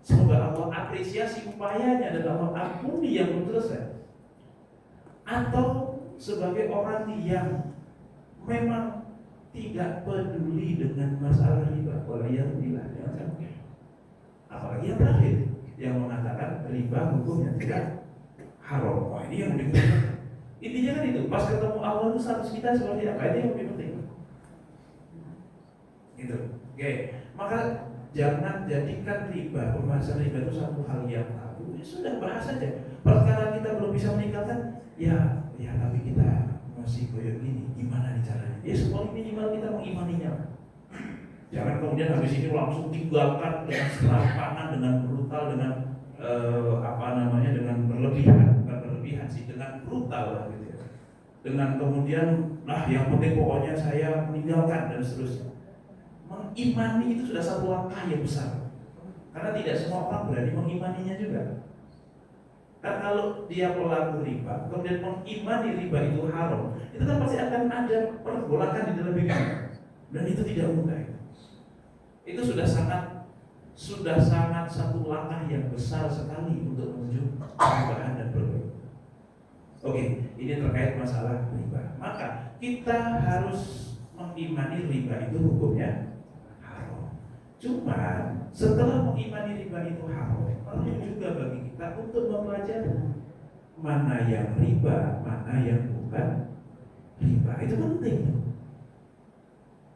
Semoga Allah apresiasi upayanya dan Allah ampuni yang belum selesai. Atau sebagai orang yang memang tidak peduli dengan masalah riba, waliyahulillah, jangan sampai. Apalagi yang terakhir, yang mengatakan riba hukumnya tidak haram. Wah, ini yang lebih penting. Intinya kan itu, pas ketemu Allah itu status kita seperti apa, itu yang lebih penting. Gitu. Oke. Maka jangan jadikan riba, pembahasan riba itu satu hal yang tabu. Ya sudah, bahas saja. Perkara kita belum bisa meninggalkan, ya tapi kita masih koyok gini, gimana nih caranya? Ya semua minimal kita mengimaninya. Jangan kemudian habis ini langsung tinggalkan dengan serampangan, dengan brutal, dengan dengan berlebihan, bukan berlebihan sih, dengan brutal lah gitu ya. Dengan kemudian, yang penting pokoknya saya meninggalkan dan seterusnya. Mengimani itu sudah satu langkah yang besar. Karena tidak semua orang berani mengimaninya juga. Kan kalau dia pelaku riba, kemudian mengimani riba itu haram, itu kan pasti akan ada pergolakan di dalam diri. Dan itu tidak mudah. Itu sudah sangat satu langkah yang besar sekali untuk menuju perubahan dan perbaikan. Oke, ini terkait masalah riba. Maka kita harus mengimani riba itu hukumnya haram. Cuma setelah mengimani riba itu haram, perlu juga bagi kita untuk mempelajari mana yang riba, mana yang bukan riba. Itu penting.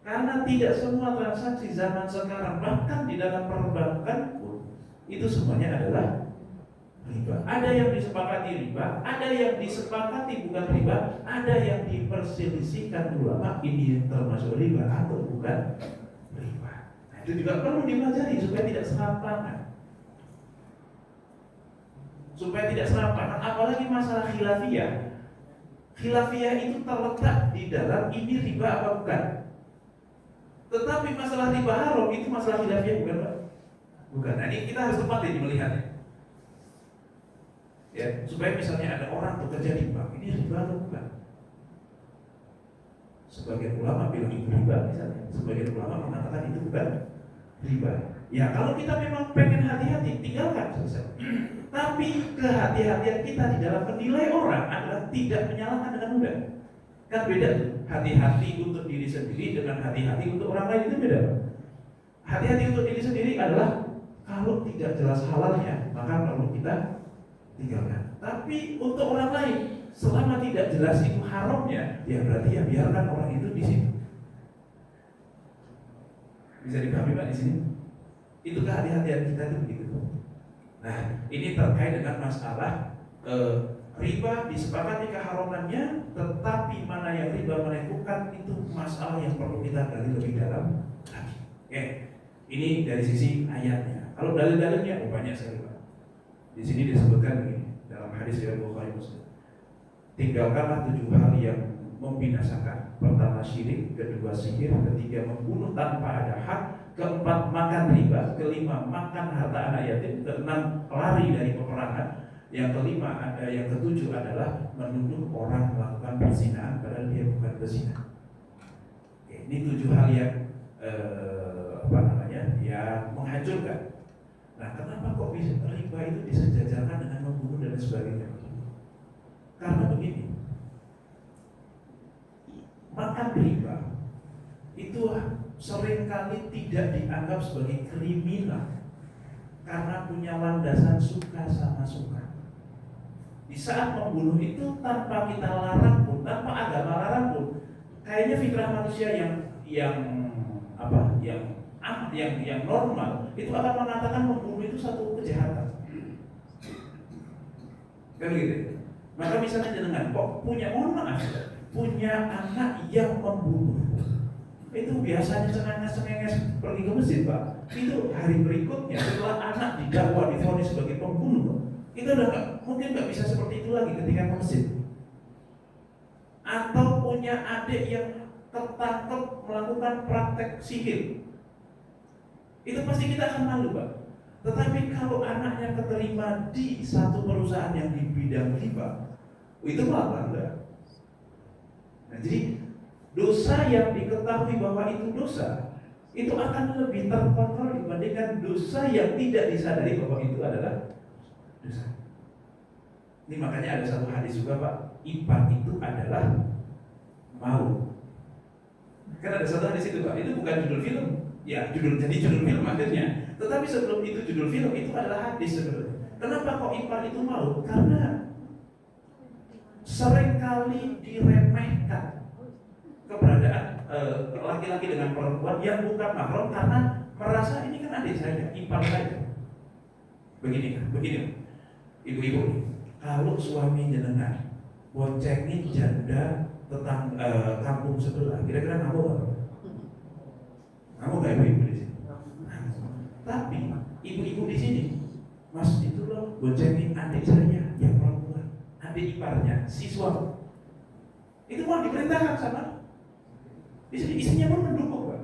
Karena tidak semua transaksi zaman sekarang, bahkan di dalam perbankan pun, itu semuanya adalah riba. Ada yang disepakati riba, ada yang disepakati bukan riba, ada yang diperselisihkan ulama, ini termasuk riba atau bukan riba. Nah, itu juga perlu dipelajari supaya tidak serampangan. Apalagi masalah khilafiyah. Khilafiyah itu terletak di dalam ini riba apa bukan. Tetapi masalah riba haram itu masalah khilafiyah bukan Pak? Bukan. Nah, ini kita harus tepat ini melihatnya. Ya, supaya misalnya ada orang bekerja di bank, ini riba atau bukan? Sebagian ulama bilang itu riba misalnya, sebagian ulama mengatakan itu bukan riba. Ya, kalau kita memang pengen hati-hati, tinggalkan selesai. Tapi kehati-hatian kita di dalam menilai orang adalah tidak menyalahkan dengan mudah. Kan beda tuh, hati-hati untuk diri sendiri dengan hati-hati untuk orang lain, itu beda. Hati-hati untuk diri sendiri adalah kalau tidak jelas halalnya, maka perlu kita tinggalkan. Tapi untuk orang lain, selama tidak jelas itu haramnya, ya berarti ya biarkan orang itu di sini. Bisa dipahami Pak di sini? Itu kehati-hatian kita itu begitu. Nah, ini terkait dengan masalah riba disepakati keharamannya, tetapi mana yang riba, mana yang bukan, itu masalah yang perlu kita gali lebih dalam lagi. Oke, ini dari sisi ayatnya. Kalau dalil-dalilnya banyak sekali Pak. Di sini disebutkan begini dalam hadis riwayat Bukhari Muslim. Tinggalkanlah 7 hal yang membinasakan. Pertama syirik, kedua sihir, ketiga membunuh tanpa ada hak, keempat makan riba, kelima makan harta anak yatim, keenam lari dari peperangan, yang kelima ada, yang ketujuh adalah menuduh orang melakukan perzinahan padahal dia bukan berzina. Oke, ini 7 hal yang yang menghancurkan. Nah, kenapa kok bisa riba itu disejajarkan dengan membunuh dan sebagainya? Karena begini, makan riba itu seringkali tidak dianggap sebagai kriminal karena punya landasan suka sama suka. Di saat membunuh itu tanpa kita larang pun, tanpa agama larang pun, kayaknya fitrah manusia yang normal itu akan mengatakan membunuh itu satu kejahatan. Kan gitu. Maka misalnya dengan kok punya anak yang membunuh, itu biasanya cengenges pergi ke masjid Pak. Itu hari berikutnya setelah anak didakwa divonis sebagai pembunuh, itu udah mungkin nggak bisa seperti itu lagi ketika ke masjid. Atau punya adik yang tertangkap melakukan praktek sihir, itu pasti kita akan malu Pak. Tetapi kalau anaknya keterima di satu perusahaan yang di bidang riba, itu malah bangga. Nah, jadi dosa yang diketahui bahwa itu dosa, itu akan lebih terkontrol dibandingkan dosa yang tidak disadari bahwa itu adalah dosa. Ini makanya ada satu hadis juga Pak, ipar itu adalah mau. Kan ada satu hadis itu Pak, itu bukan judul film. Ya, judul film akhirnya. Tetapi sebelum itu judul film itu adalah hadis sebenarnya. Kenapa kok ipar itu mau? Karena seringkali diremehkan keberadaan laki-laki dengan perempuan yang bukan mahram karena merasa ini kan adik saya, ipar saya. Begini, ibu-ibu, kalau suami jenengan boncengin janda kampung sebelah, kira-kira kamu apa? Kamu gak ibu-ibu di sini. Tapi ibu-ibu di sini, Mas itu loh boncengin adik saya yang perempuan, adik iparnya, siswa. Itu mau diperintahkan sama di sini, istrinya pun mendukung Pak.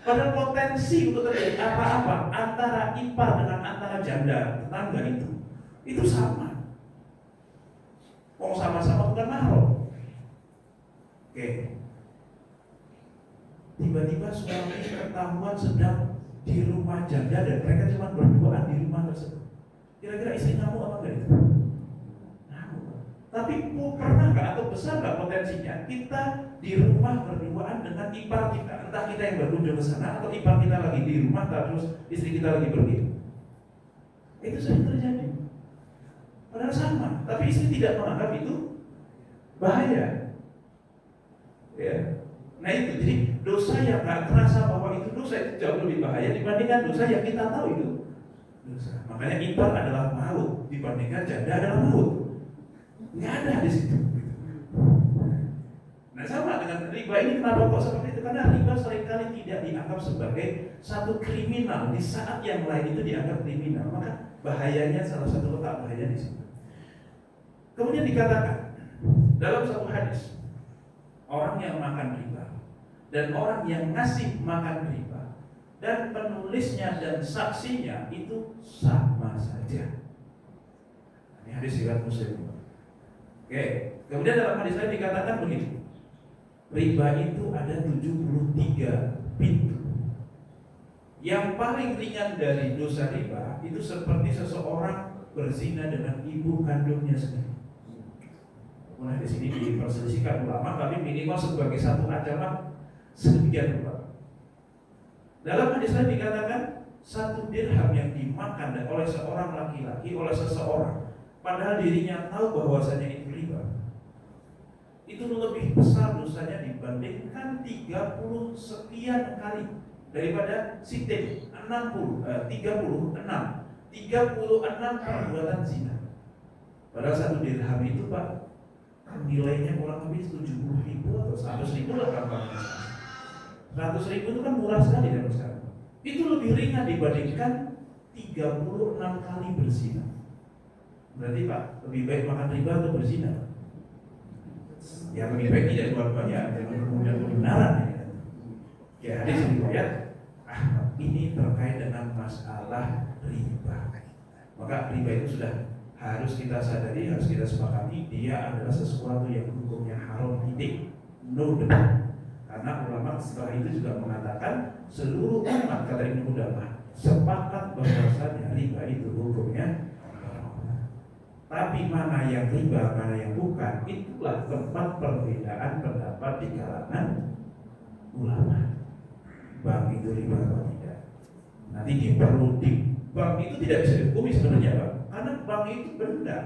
Padahal potensi untuk terjadi apa-apa antara ipar dengan antara janda tetangga itu sama. Mau sama-sama bukan mahram. Oke. Tiba-tiba suami ketahuan sedang di rumah janda dan mereka cuma berduaan di rumah tersebut. Kira-kira istri kamu apa enggak itu? Tapi pernah nggak atau besar nggak potensinya kita di rumah berduaan dengan ipar kita, entah kita yang berkunjung ke sana atau ipar kita lagi di rumah terus istri kita lagi pergi. Itu sering terjadi. Padahal sama, tapi istri tidak menganggap itu bahaya. Ya. Nah itu jadi dosa yang nggak terasa bahwa itu dosa itu jauh lebih bahaya dibandingkan dosa yang kita tahu itu dosa. Makanya ipar adalah maut dibandingkan janda adalah maut. Nggak ada di situ. Nah sama dengan riba ini, kenapa kok seperti itu? Karena riba seringkali tidak dianggap sebagai satu kriminal di saat yang lain itu dianggap kriminal. Maka bahayanya salah satu letak bahaya di situ. Kemudian dikatakan dalam satu hadis, orang yang makan riba dan orang yang ngasih makan riba dan penulisnya dan saksinya itu sama saja. Ini hadis riwayat Muslim. Oke, kemudian dalam hadis lain dikatakan begini, riba itu ada 73 pintu. Yang paling ringan dari dosa riba itu seperti seseorang berzina dengan ibu kandungnya sendiri. Mulai di sini diperselisihkan ulama, tapi minimal sebagai satu ancaman sedemikian rupa. Dalam hadis lain dikatakan 1 dirham yang dimakan oleh seorang laki-laki oleh seseorang, padahal dirinya tahu bahwasanya itu riba, itu lebih besar dosanya dibandingkan 30 sekian kali daripada sitin 36 perbuatan zina. Padahal 1 dirham itu Pak, nilainya kurang lebih 70.000 atau 100.000 lah gampangnya. 100.000 itu kan murah sekali zaman sekarang. Itu lebih ringan dibandingkan 36 kali berzina. Berarti Pak, lebih baik makan riba atau berzina? Ya lebih baik tidak dua-duanya, jangan kemudian kebenaran ya. Ya hadis riwayat ini terkait dengan masalah riba. Maka riba itu sudah harus kita sadari, harus kita sepakati, dia adalah sesuatu yang hukumnya haram, titik, no debat. Karena ulama setelah itu juga mengatakan seluruh umat, kata Ibnu Qudamah, sepakat bahwasanya riba itu hukumnya haram. Tapi mana yang riba, mana yang bukan, itulah tempat perbedaan pendapat di kalangan ulama. Bank itu riba atau tidak? Nanti perlu di bank itu tidak bisa dihukumi sebenarnya Pak, karena bank itu benda.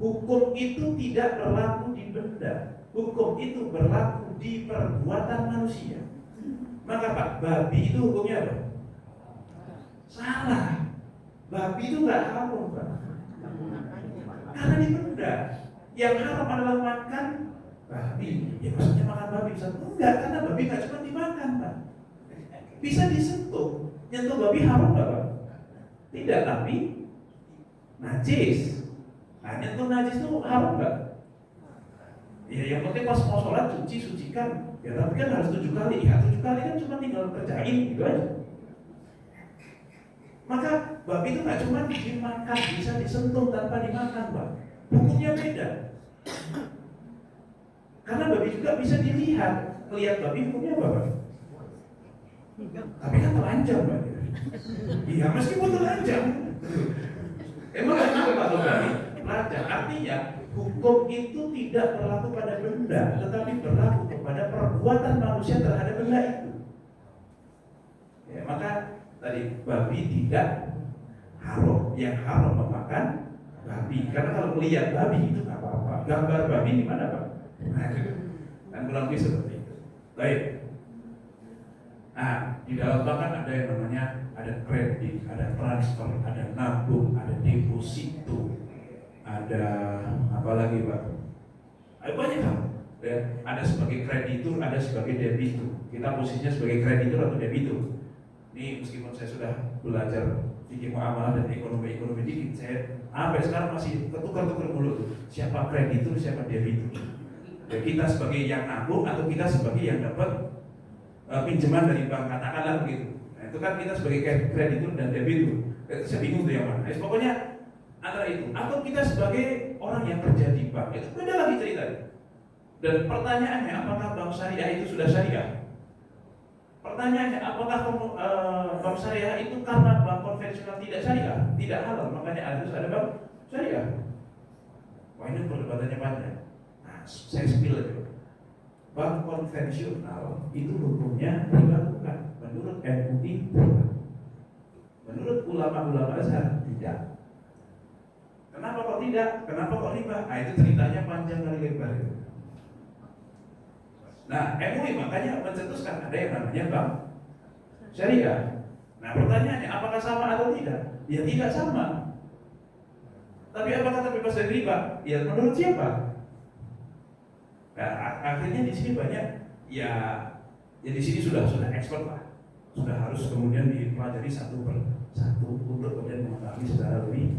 Hukum itu tidak berlaku di benda. Hukum itu berlaku di perbuatan manusia. Maka Pak, babi itu hukumnya apa? Salah. Babi itu nggak haram Pak, karena di benda. Yang haram adalah makan babi. Ya maksudnya makan babi bisa? Enggak, karena babi nggak cuma dimakan Pak, bisa disentuh. Nyentuh babi haram nggak Pak? Tidak, tapi najis. Nah, nyentuh najis itu haram nggak? Ya yang penting pas mau sholat sucikan. Ya tapi kan harus 7 kali. Ya 7 kali kan cuma tinggal kerjain gitu aja. Maka babi itu nggak cuma dimakan, bisa disentuh tanpa dimakan Pak. Hukumnya beda. Karena babi juga bisa dilihat. Lihat babi hukumnya apa Pak? Tapi kan telanjang Pak. Iya meskipun telanjang. Emang kenapa Pak babi? Telanjang. Artinya hukum itu tidak berlaku pada benda, tetapi berlaku kepada perbuatan manusia terhadap benda itu. Ya, maka tadi babi tidak haram, yang haram memakan babi. Karena kalau melihat babi itu nggak apa-apa. Gambar babi di mana Pak? Nah, dan kurang lebih seperti itu. Baik. Nah, di dalam bank kan ada yang namanya ada kredit, ada transfer, ada nabung, ada deposito, ada apa lagi Pak? Ada banyak hal. Ya, ada sebagai kreditur, ada sebagai debitur. Kita posisinya sebagai kreditur atau debitur. Ini meskipun saya sudah belajar fikih muamalah dan ekonomi dikit, saya sampai sekarang masih ketukar-tukar mulut. Siapa kreditur, siapa debitur? Ya, kita sebagai yang nabung atau kita sebagai yang dapat pinjaman dari bank, katakanlah begitu. Nah, itu kan kita sebagai kreditur dan debitur. Saya bingung tuh yang mana. Pokoknya antara itu. Atau kita sebagai orang yang kerja di bank, itu beda lagi ceritanya. Dan pertanyaannya, apakah bank syariah itu sudah syariah? Pertanyaannya, apakah bank syariah itu karena bank konvensional tidak syariah, tidak halal, makanya harus ada bank syariah? Wah ini perdebatannya panjang. Nah, saya spill aja. Bank konvensional itu hukumnya riba bukan? Menurut MUI riba. Menurut ulama-ulama Azhar tidak. Kenapa kok tidak? Kenapa kok riba? Nah itu ceritanya panjang kali lebar. Nah MUI makanya mencetuskan ada yang namanya bank syariah. Nah pertanyaannya apakah sama atau tidak? Ya tidak sama. Tapi apakah terbebas dari riba? Ya menurut siapa? Nah, akhirnya di sini banyak ya di sini sudah expert lah, sudah harus kemudian dipelajari satu per satu untuk kemudian mengetahui secara lebih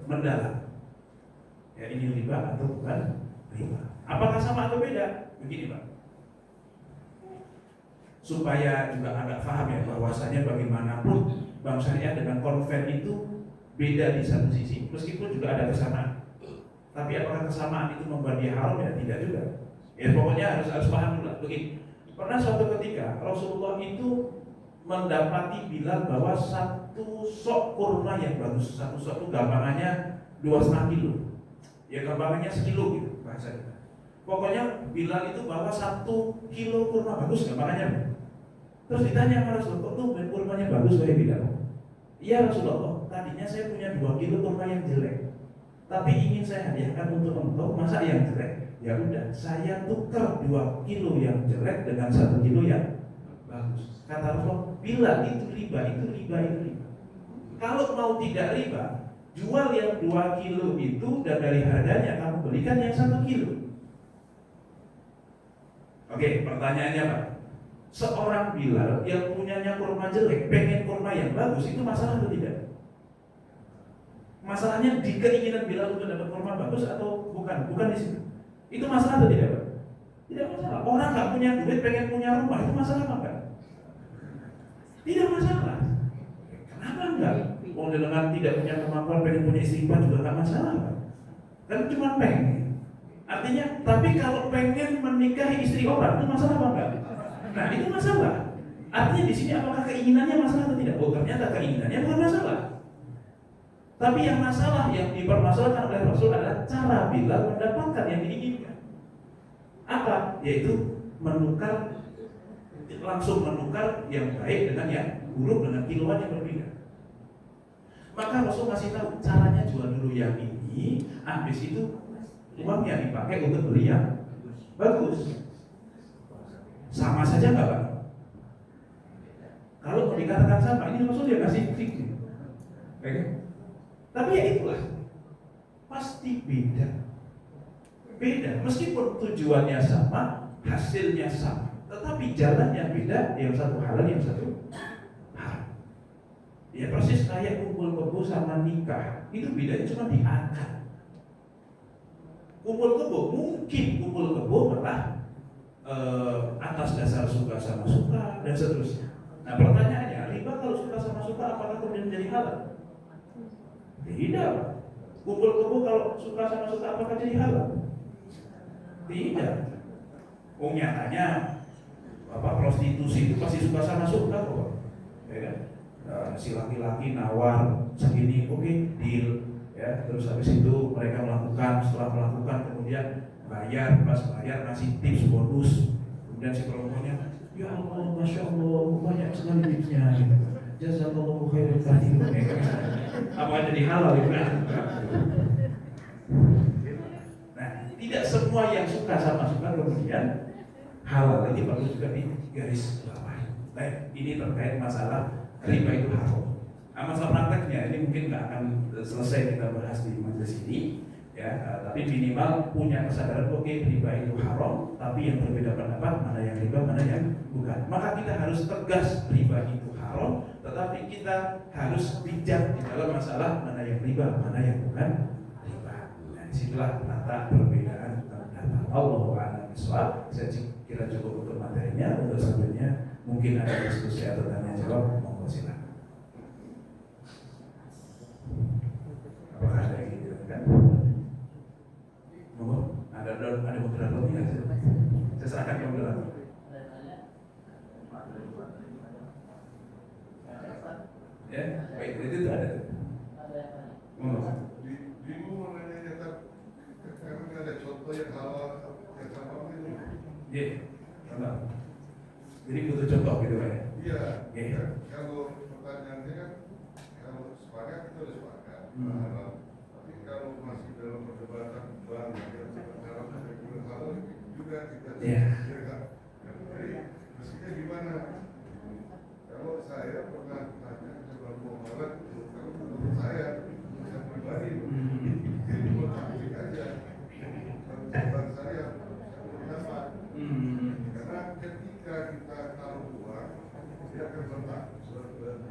mendalam. Ya ini riba atau bukan riba? Apakah sama atau beda? Begini Pak, supaya juga agak paham ya bahwasanya bagaimanapun bank syariah dengan konven itu beda di satu sisi, meskipun juga ada kesamaan. Tapi apakah kesamaan itu membuat dia haram? Ya tidak juga. Ya pokoknya harus paham dulu. Begini, pernah suatu ketika Rasulullah itu mendapati bilang bahwa satu sok kurma yang bagus, satu sok itu gampangannya 2,5 kilo. Ya gampangannya sekilo gitu bahasa kita. Pokoknya bilang itu bahwa 1 kilo kurma bagus gampangannya. Terus ditanya sama Rasulullah, kok tuh kurmanya bagus saya bilang, iya Rasulullah, tadinya saya punya 2 kilo kurma yang jelek, tapi ingin saya hadiahkan untuk engkau, masa yang jelek? Ya udah, saya tukar 2 kilo yang jelek dengan 1 kilo yang bagus. Kata Rasulullah, bila itu riba. Kalau mau tidak riba, jual yang 2 kilo itu dan dari harganya kamu belikan yang 1 kilo. Oke, pertanyaannya Pak, seorang Bilal yang punyanya kurma jelek pengen kurma yang bagus, itu masalah atau tidak? Masalahnya di keinginan Bilal untuk dapat kurma bagus atau bukan? Bukan di situ. Itu masalah atau tidak Pak? Tidak masalah. Orang nggak punya duit pengen punya rumah, itu masalah apa enggak? Tidak masalah. Kenapa enggak? Mau dengan tidak punya kemampuan pengen punya istri juga nggak masalah Pak. Kan cuma pengen. Artinya, tapi kalau pengen menikahi istri orang itu masalah apa enggak? Nah itu masalah. Artinya di sini apakah keinginannya masalah atau tidak? Oh ternyata keinginannya bukan masalah. Tapi yang masalah yang dipermasalahkan oleh Rasul adalah cara Bilal mendapatkan yang diinginkan. Apa? Yaitu langsung menukar yang baik dengan yang buruk dengan kiloan yang berbeda. Maka Rasul kasih tahu caranya, jual dulu yang ini, habis itu uangnya dipakai untuk beli yang bagus. Sama saja nggak Pak? Kalau dikatakan sama, ini Rasul dia kasih bukti. Oke? Tapi ya itulah, pasti beda. Meskipun tujuannya sama, hasilnya sama, tetapi jalannya beda. Yang satu halal, yang satu haram. Ya persis kayak kumpul kebo sama nikah, itu bedanya cuma di akad. Kumpul kebo mungkin kumpul kebo malah atas dasar suka sama suka dan seterusnya. Nah pertanyaannya, riba kalau suka sama suka apakah kemudian menjadi halal? Tidak. Kumpul kebo kalau suka sama suka apakah jadi halal? Tidak. Nyatanya prostitusi itu pasti suka sama suka kok. Ya kan? Si laki-laki nawar segini, oke, deal. Ya, terus habis itu mereka melakukan, setelah melakukan kemudian bayar, pas bayar ngasih tips bonus. Kemudian si perempuannya, ya Allah, masya Allah, banyak sekali tipsnya. Gitu. Jazakallahu khairan katsiran. Apa jadi halal itu? Nah, tidak semua yang suka sama suka kemudian halal. Ini perlu juga digaris bawahi. Baik, ini terkait masalah riba itu haram. Nah, masalah prakteknya ini mungkin nggak akan selesai kita bahas di majelis ini, ya. Tapi minimal punya kesadaran, oke, riba itu haram. Tapi yang berbeda pendapat mana yang riba, mana yang bukan. Maka kita harus tegas riba itu haram, tetapi kita harus bijak di dalam masalah mana yang riba, mana yang bukan riba. Nah, disitulah ternyata perbedaan pendapat. Allahu a'lam bishawab. Saya kira cukup untuk materinya. Untuk selanjutnya mungkin ada diskusi atau tanya jawab, monggo silakan. Apakah ada yang ingin dilakukan? Monggo, ada moderator tidak? Saya serahkan ke moderator. Ya, baik, itu ada. Monggo. Bingung mengenai karena ada contoh yang halal yang sama ini. Iya, contoh. Jadi butuh contoh gitu ya? Iya. Iya. Kalau pertanyaannya kan, kalau sepakat kita sudah sepakat. Tapi kalau masih dalam perdebatan banyak yang dalam halal juga kita tidak. Jadi mestinya gimana? Kalau saya pernah tanya sebelum Muhammad, kalau menurut saya pribadi, jadi buat cantik aja. Bukan saya pendapat. Karena ketika kita taruh uang, dia akan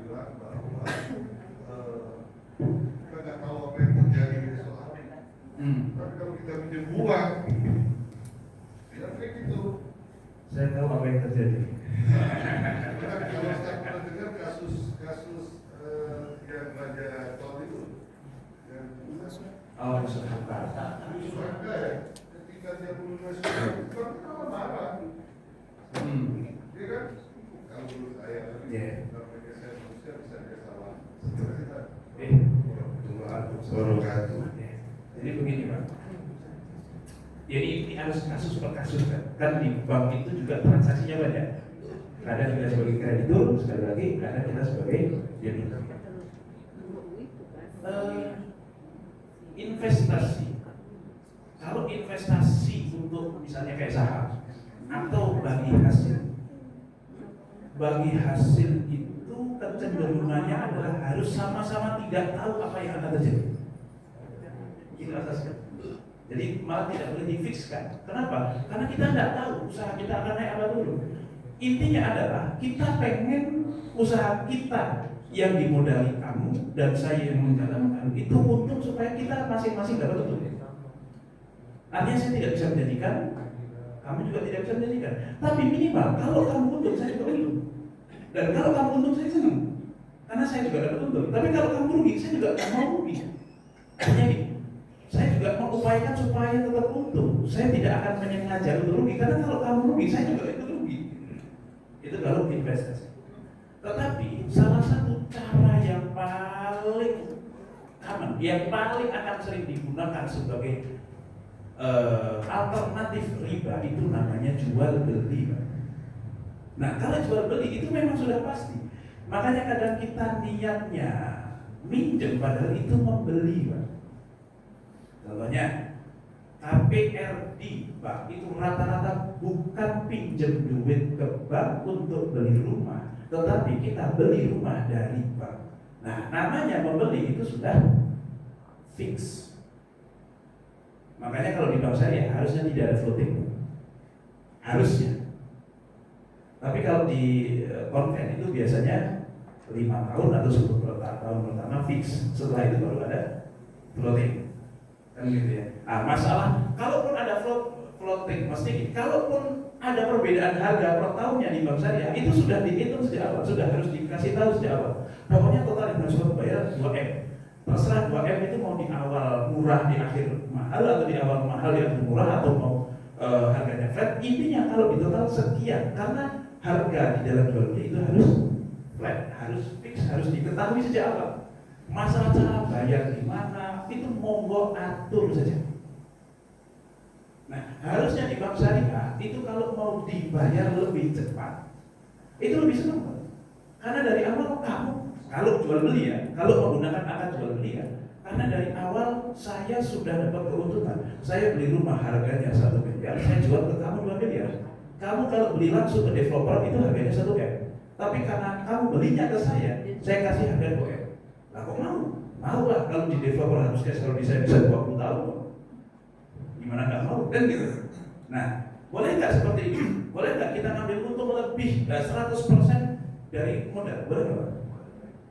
bilang bahwa kita nggak tahu apa yang terjadi besok hari. Tapi kalau kita pinjam uang, tidak kayak gitu. Saya tahu apa yang terjadi. Kalau saya pernah dengar kasus yang Raja Tol itu, yang Yusuf Hamka ya, ketika dia menulis kan marah, dia kan kalau menurut saya, namanya saya manusia bisa dia salah. Jadi begini Pak. Jadi ini harus kasus per kasus kan di bank itu juga transaksinya banyak. Kadang kita sebagai kreditur, sekali lagi kadang kita sebagai debitur. Investasi. Kalau investasi untuk misalnya kayak saham atau bagi hasil itu kecenderungannya adalah harus sama-sama tidak tahu apa yang akan terjadi. Itu asasnya. Jadi malah tidak boleh difikskan. Kenapa? Karena kita tidak tahu usaha kita akan naik apa dulu. Intinya adalah kita pengen usaha kita yang dimodali kamu dan saya yang menjalankan itu untung supaya kita masing-masing dapat untung. Artinya saya tidak bisa menjadikan, kamu juga tidak bisa menjadikan. Tapi minimal kalau kamu untung, saya juga untung. Dan kalau kamu untung, saya senang. Karena saya juga dapat untung. Tapi kalau kamu rugi, saya juga tidak mau rugi. Artinya ini, saya juga mengupayakan supaya tetap untung. Saya tidak akan menyengaja untuk rugi. Karena kalau kamu rugi, saya juga ikut rugi. Itu kalau investasi. Tetapi salah satu cara yang paling aman, yang paling akan sering digunakan sebagai alternatif riba itu namanya jual beli. Nah, kalau jual beli itu memang sudah pasti. Makanya kadang kita niatnya minjem padahal itu membeli, Pak. Contohnya KPRD, Pak, itu rata-rata bukan pinjem duit ke bank untuk beli rumah, tetapi kita beli rumah dari bank. Nah, namanya membeli itu sudah fix. Makanya kalau di bank saya harusnya tidak ada floating, harusnya. Tapi kalau di konven itu biasanya 5 tahun atau 10 tahun pertama fix. Setelah itu baru ada floating, kan gitu ya. Nah, masalah kalaupun ada floating, mesti kalaupun ada perbedaan harga per tahunnya di bank syariah itu sudah dihitung sejak awal, sudah harus dikasih tahu sejak awal. Pokoknya total yang harus bayar 2M. Terserah 2M itu mau di awal murah di akhir mahal atau di awal mahal di akhir murah atau mau harganya flat. Intinya kalau di total sekian, karena harga di dalam jual beli itu harus flat, harus fix, harus diketahui sejak awal. Masalah cara bayar gimana itu monggo atur saja. Nah, harusnya di bank syariah itu kalau mau dibayar lebih cepat itu lebih senang, karena dari awal kamu kalau jual beli ya, kalau menggunakan akad jual beli ya, karena dari awal saya sudah dapat keuntungan. Saya beli rumah harganya 1 miliar, saya jual ke kamu 2 miliar. Kamu kalau beli langsung ke developer itu harganya 1 M. Tapi karena kamu belinya ke saya kasih harga 2 M. Nah, kok mau? Mau lah, kalau di developer harus cash, kalau di saya bisa 20 tahun. Gimana nggak mau? Kan gitu. Nah, boleh nggak seperti ini? Boleh nggak kita ngambil untung lebih, 100% dari modal? Boleh nggak?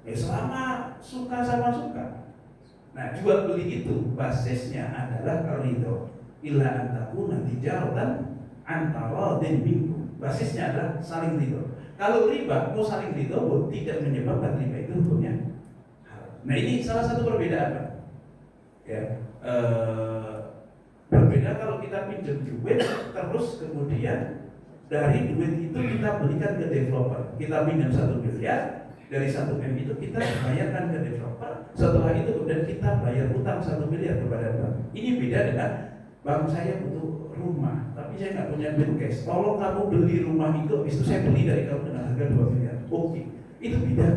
Ya selama suka sama suka. Nah, jual beli itu basisnya adalah ridho. Illa antakuna tijaratan antara dan minggu. Basisnya adalah saling ridho. Kalau riba mau saling ridho, tidak menyebabkan riba itu hukumnya halal. Nah, ini salah satu perbedaan, Pak. Ya, berbeda kalau kita pinjam duit terus kemudian dari duit itu kita belikan ke developer. Kita pinjam 1 miliar. Dari 1 M itu kita bayarkan ke developer. Setelah itu kemudian kita bayar utang 1 miliar kepada bank. Ini beda dengan bank saya butuh rumah, tapi saya nggak punya duit cash. Tolong kamu beli rumah itu saya beli dari kamu dengan harga 2 miliar. Oke, itu beda.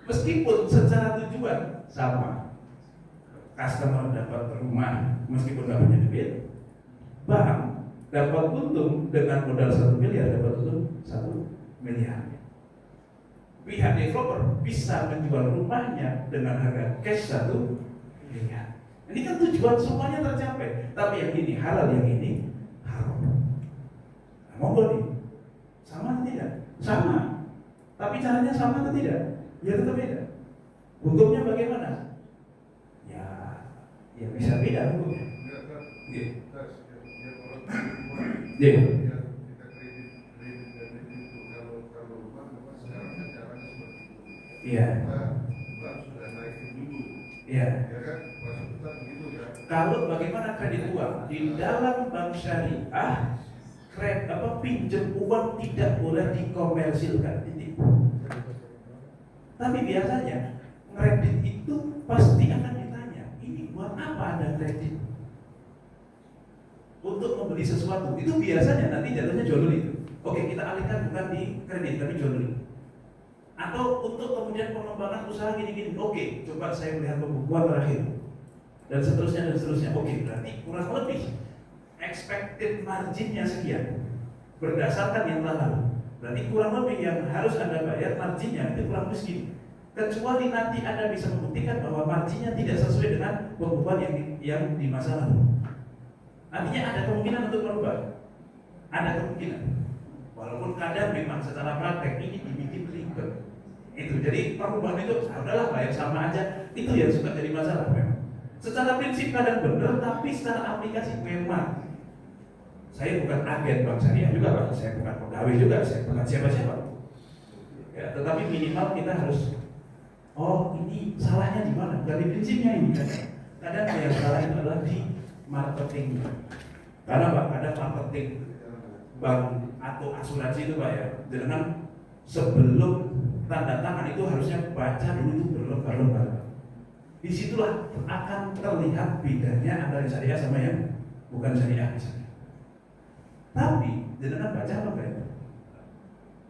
Meskipun secara tujuan sama, customer dapat rumah meskipun nggak punya duit, bank dapat untung dengan modal 1 miliar, dapat untung 1 miliar. Pihak developer bisa menjual rumahnya dengan harga cash 1 miliar. Ini kan tujuan semuanya tercapai. Tapi yang ini halal, yang ini haram. Nah, monggo nih, sama atau tidak? Sama. Tapi caranya sama atau tidak? Ya tetap beda. Hukumnya bagaimana? Ya bisa beda hukumnya. Iya. Iya. Iya. Kalau bagaimana kredit uang di dalam bank syariah, pinjam uang tidak boleh dikomersilkan, titik. Tapi biasanya kredit itu pasti akan ditanya, ini buat apa Anda kredit? Untuk membeli sesuatu. Itu biasanya nanti jatuhnya jual beli itu. Oke, kita alihkan bukan di kredit tapi jual beli. Atau untuk kemudian pengembangan usaha gini-gini. Oke, coba saya melihat pembukuan terakhir dan seterusnya. Oke, berarti kurang lebih expected marginnya sekian berdasarkan yang lalu. Berarti kurang lebih yang harus Anda bayar marginnya itu kurang lebih segini. Kecuali nanti Anda bisa membuktikan bahwa marginnya tidak sesuai dengan pembukuan yang di masa lalu. Artinya ada kemungkinan untuk merubah. Ada kemungkinan. Walaupun kadang memang secara praktek ini dibikin ribet. Itu jadi perubahan itu adalah bayar sama aja. Itu yang suka jadi masalah memang. Secara prinsip kadang benar, tapi secara aplikasi memang. Saya bukan agen bank syariah juga, Pak. Saya bukan pegawai juga, saya bukan siapa-siapa. Ya, tetapi minimal kita harus, oh ini salahnya di mana? Dari prinsipnya ini kan. Kadang yang salah itu adalah di marketing. Karena Pak, kadang marketing bank atau asuransi itu Pak ya, dengan sebelum tanda tangan itu harusnya baca dulu itu berlembar-lembar. Disitulah akan terlihat bedanya antara syariah sama yang bukan syariah misalnya. Tapi dengan baca apa enggak itu?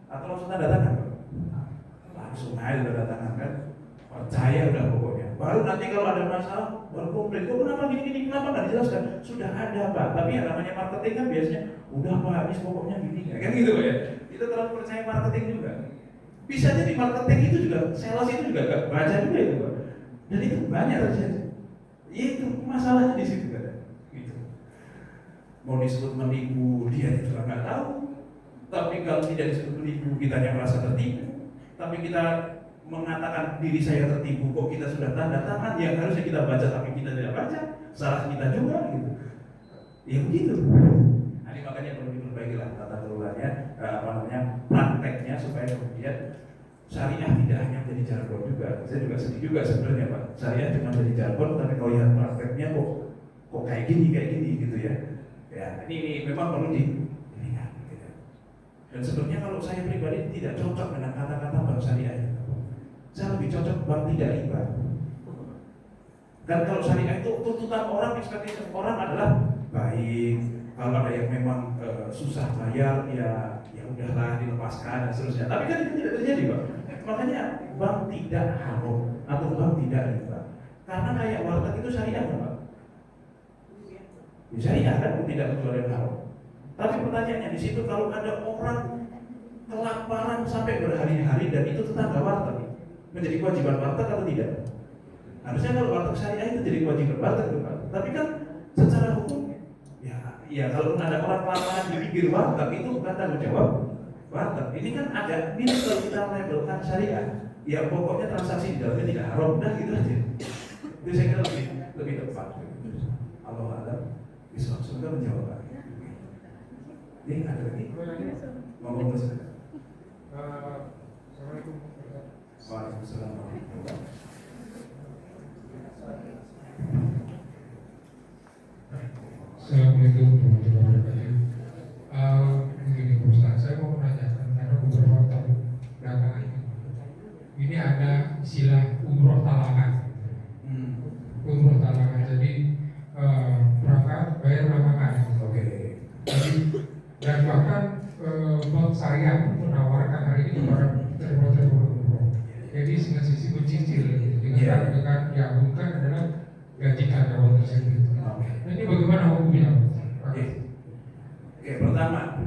Atau langsung tanda tangan Pak? Langsung aja tanda tangan kan? Percaya udah pokoknya. Baru nanti kalau ada masalah baru komplain. Kok kenapa gini-gini? Kenapa nggak dijelaskan? Sudah ada Pak. Tapi yang namanya marketing kan biasanya udah Pak, habis pokoknya gini kan gitu Pak ya. Kita terlalu percaya marketing juga. Bisa jadi marketing itu juga, sales itu juga gak baca juga itu Pak. Dan itu banyak terjadi. Itu masalahnya di situ kan. Gitu. Mau disebut menipu dia juga nggak tahu. Tapi kalau tidak disebut menipu kita yang merasa tertipu. Tapi kita mengatakan diri saya tertipu, kok kita sudah tanda tangan yang harusnya kita baca tapi kita tidak baca, salah kita juga gitu. Ya begitu. Nah, ini makanya perlu diperbaikilah tata kelolanya, prakteknya supaya kemudian syariah tidak hanya menjadi jargon juga. Saya juga sedih juga sebenarnya Pak. Syariah cuma jadi jargon, tapi kalau lihat prakteknya kok kayak gini gitu ya. Ya ini memang perlu diingat. Gitu. Dan sebenarnya kalau saya pribadi tidak cocok dengan kata-kata bank syariah. Saya lebih cocok bank tidak riba. Dan kalau syariah itu tuntutan orang, ekspektasi orang adalah baik. Kalau ada yang memang susah bayar, ya udahlah dilepaskan dan seterusnya. Tapi kan itu tidak terjadi Pak. Makanya bank tidak haram atau bank tidak riba. Karena kayak warteg itu syariah Pak. Syariah kan tidak menjual yang haram. Tapi pertanyaannya di situ kalau ada orang kelaparan sampai berhari-hari dan itu tetangga warteg, menjadi kewajiban warteg atau tidak? Harusnya kalau warteg syariah itu jadi kewajiban warteg Pak. Tapi kan secara hukum ya kalau ada orang kelaparan di pinggir warteg itu bukan tanggung jawab warteg. Ini kan agak mirip kalau kita labelkan syariah. Ya pokoknya transaksi di dalamnya tidak haram, dah gitu aja. Itu saya kira lebih tepat. Allah Alam, bisa langsung menjawab. Ini ada lagi? Ngomong terus. Assalamualaikum. Waalaikumsalam warahmatullahi wabarakatuh. Assalamualaikum warahmatullahi wabarakatuh. Begini Pak Ustaz, saya mau menanyakan karena beberapa tahun belakangan ini ada istilah umroh talangan. Umroh talangan, jadi berangkat bayar belakangan. Oke. Dan bahkan bank syariah menawarkan hari ini kepada terima-terima umroh. Jadi dengan sisi mencicil, dengan yang bukan adalah gaji karyawan tersebut. Nah, ini bagaimana hukumnya? Oke, pertama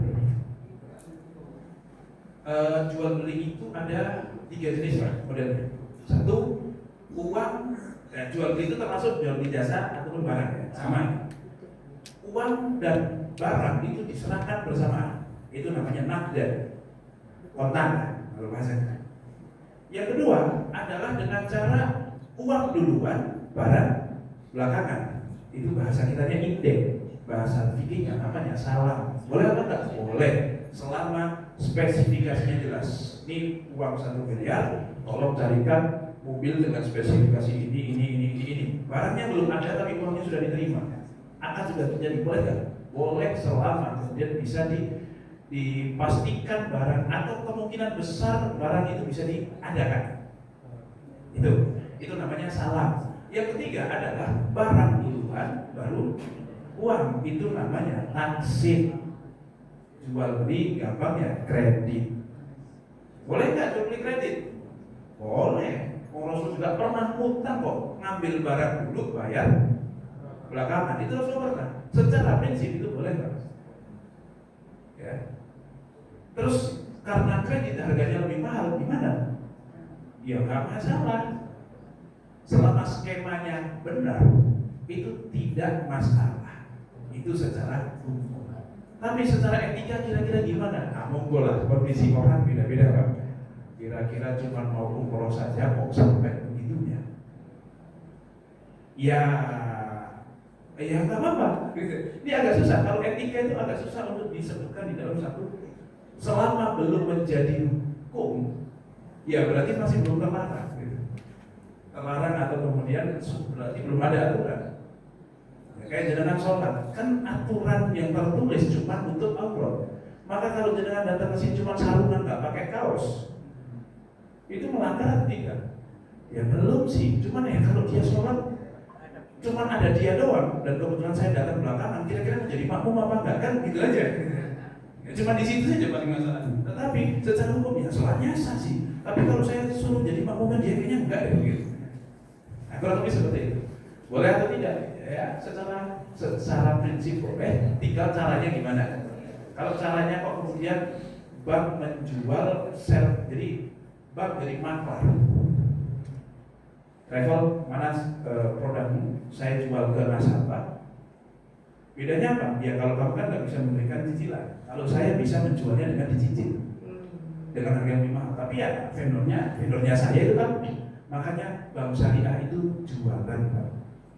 jual beli itu ada 3 jenis Pak modelnya. Satu, uang. Jual beli itu termasuk jual beli jasa ataupun barang ya, sama. Uang dan barang itu diserahkan bersamaan. Itu namanya naqdan, kontan kalau bahasanya. Yang kedua adalah dengan cara uang duluan, barang belakangan. Itu bahasa kitanya indek, bahasa fikihnya namanya salam. Boleh apa enggak? Boleh, selama spesifikasinya jelas. Ini uang 1 miliar, tolong carikan mobil dengan spesifikasi ini. Barangnya belum ada tapi uangnya sudah diterima. Akan sudah terjadi, boleh enggak? Boleh selama kemudian bisa dipastikan barang atau kemungkinan besar barang itu bisa diadakan. Itu namanya salam. Yang ketiga adalah barang duluan baru uang, itu namanya taksir. jual beli gampang ya, kredit. Boleh nggak jual beli kredit? Boleh. Rasul juga pernah ngutang kok, ngambil barang dulu bayar belakangan. Itu Rasul pernah. Secara prinsip itu boleh Pak. Ya. Terus karena kredit harganya lebih mahal, gimana? Ya nggak masalah. Selama skemanya benar, itu tidak masalah. Itu secara hukum. Tapi secara etika kira-kira gimana? Nah, monggo lah, kondisi orang beda-beda Pak. Kira-kira cuma mau umroh saja kok sampai begitunya. Ya nggak apa-apa. Ini agak susah. Kalau etika itu agak susah untuk disebutkan di dalam satu. Selama belum menjadi hukum, ya berarti masih belum terlarang. Terlarang atau kemudian berarti belum ada aturan. Ya, kayak jenengan sholat, kan aturan yang tertulis cuma untuk aurat. Maka kalau jenengan datang ke sini cuma sarungan nggak pakai kaos, itu melanggar tidak? Ya belum sih. Cuman ya kalau dia sholat cuman ada dia doang dan kebetulan saya datang belakangan, kira-kira menjadi makmum apa enggak, kan gitu aja. Ya, cuma di situ saja paling masalah. Tetapi secara hukum ya sholatnya sah sih. Tapi kalau saya suruh jadi makmum dia kayaknya enggak ya gitu. Nah, kurang lebih seperti itu. Boleh atau tidak? Ya, secara prinsip boleh. Tinggal caranya gimana? Kalau caranya kok kemudian bank menjual sel, jadi bank jadi maklar. Travel mana produkmu? Saya jual ke nasabah. Bedanya apa? Ya kalau kamu kan nggak bisa memberikan cicilan. Kalau saya bisa menjualnya dengan dicicil dengan harga yang lebih mahal. Tapi ya vendornya saya itu kan, makanya bank syariah itu jualan.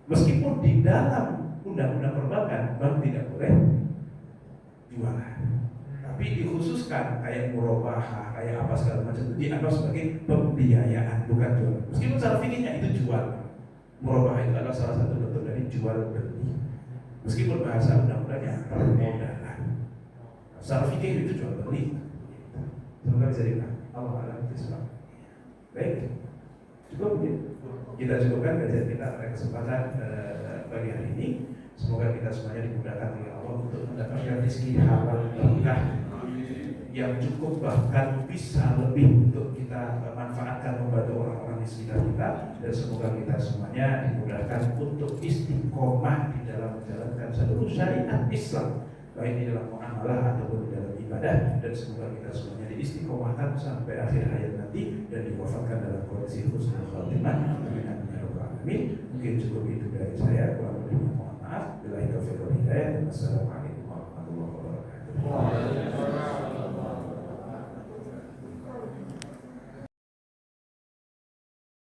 Meskipun di dalam undang-undang perbankan bank tidak boleh jualan. Tapi dikhususkan kayak murabahah, kayak apa segala macam itu dianggap sebagai pembiayaan, bukan jual. Meskipun secara fikihnya itu jual. Murabahah itu adalah salah satu bentuk dari jual beli. Meskipun bahasa undang-undangnya permodalan. Secara fikih itu jual beli. Semoga bisa dikatakan Allah alam bismillah. Baik, cukup mungkin kita cukupkan kajian kita pada kesempatan pagi hari ini. Semoga kita semuanya dimudahkan oleh Allah untuk mendapatkan rezeki halal berkah yang cukup, bahkan bisa lebih untuk kita manfaatkan membantu orang-orang di sekitar kita, dan semoga kita semuanya dimudahkan untuk istiqomah di dalam menjalankan seluruh syariat Islam, baik di dalam muamalah ataupun di dalam ibadah, dan semoga kita semuanya diistiqomahkan sampai akhir hayat nanti dan diwafatkan dalam kondisi husnul khatimah. Amin ya rabbal alamin. Mungkin cukup itu dari saya. Kurang lebihnya mohon maaf. Billahi taufiq wal hidayah. Wassalamualaikum.